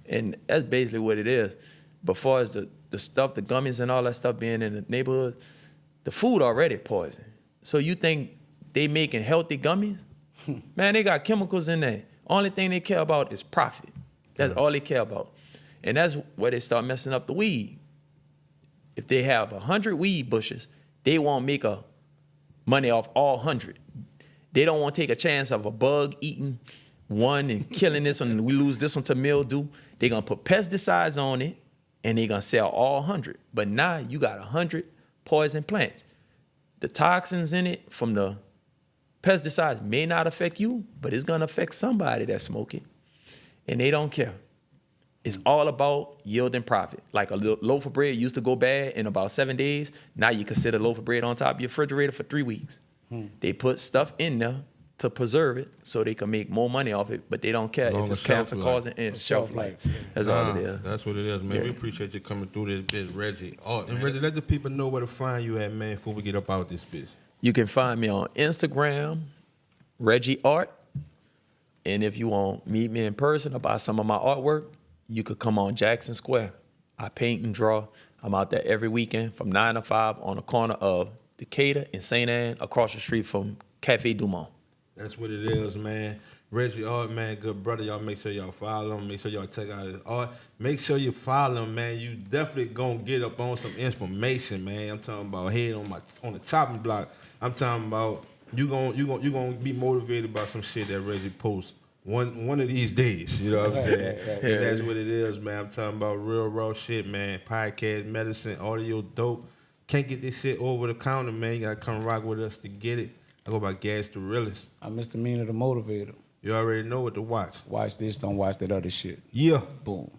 And that's basically what it is. But far as the stuff, the gummies and all that stuff being in the neighborhood, the food already poison. So you think they making healthy gummies? Man, they got chemicals in there. Only thing they care about is profit. That's all they care about. And that's where they start messing up the weed. If they have 100 weed bushes, they won't make money off all 100. They don't want to take a chance of a bug eating one and killing this one, and we lose this one to mildew. They're going to put pesticides on it, and they're going to sell all 100. But now you got 100 poison plants. The toxins in it from the pesticides may not affect you, but it's going to affect somebody that's smoking, and they don't care. It's all about yielding profit. Like a loaf of bread used to go bad in about 7 days. Now you can sit a loaf of bread on top of your refrigerator for 3 weeks. They put stuff in there to preserve it so they can make more money off it, but they don't care if it's cancer causing and it's shelf life. That's all it is. That's what it is, man. Yeah. We appreciate you coming through this bitch, Reggie. Oh, and Reggie, let the people know where to find you at, man, before we get up out this bitch. You can find me on Instagram, Reggie Art. And if you want to meet me in person or buy some of my artwork, you could come on Jackson Square. I paint and draw. I'm out there every weekend from 9 to 5 on the corner of Decatur and St. Anne across the street from Cafe Dumont. That's what it is, man. Reggie Art, man, good brother. Y'all make sure y'all follow him. Make sure y'all check out his art. Make sure you follow him, man. You definitely gonna get up on some information, man. I'm talking about head on the chopping block. I'm talking about you gonna be motivated by some shit that Reggie posts one of these days. You know what I'm saying? And that's what it is, man. I'm talking about real raw shit, man. Podcast, medicine, audio, dope. Can't get this shit over the counter, man. You gotta come rock with us to get it. I go by Gas the Realest. I'm Mr. MEANA the Motivator. You already know what to watch. Watch this, don't watch that other shit. Yeah. Boom.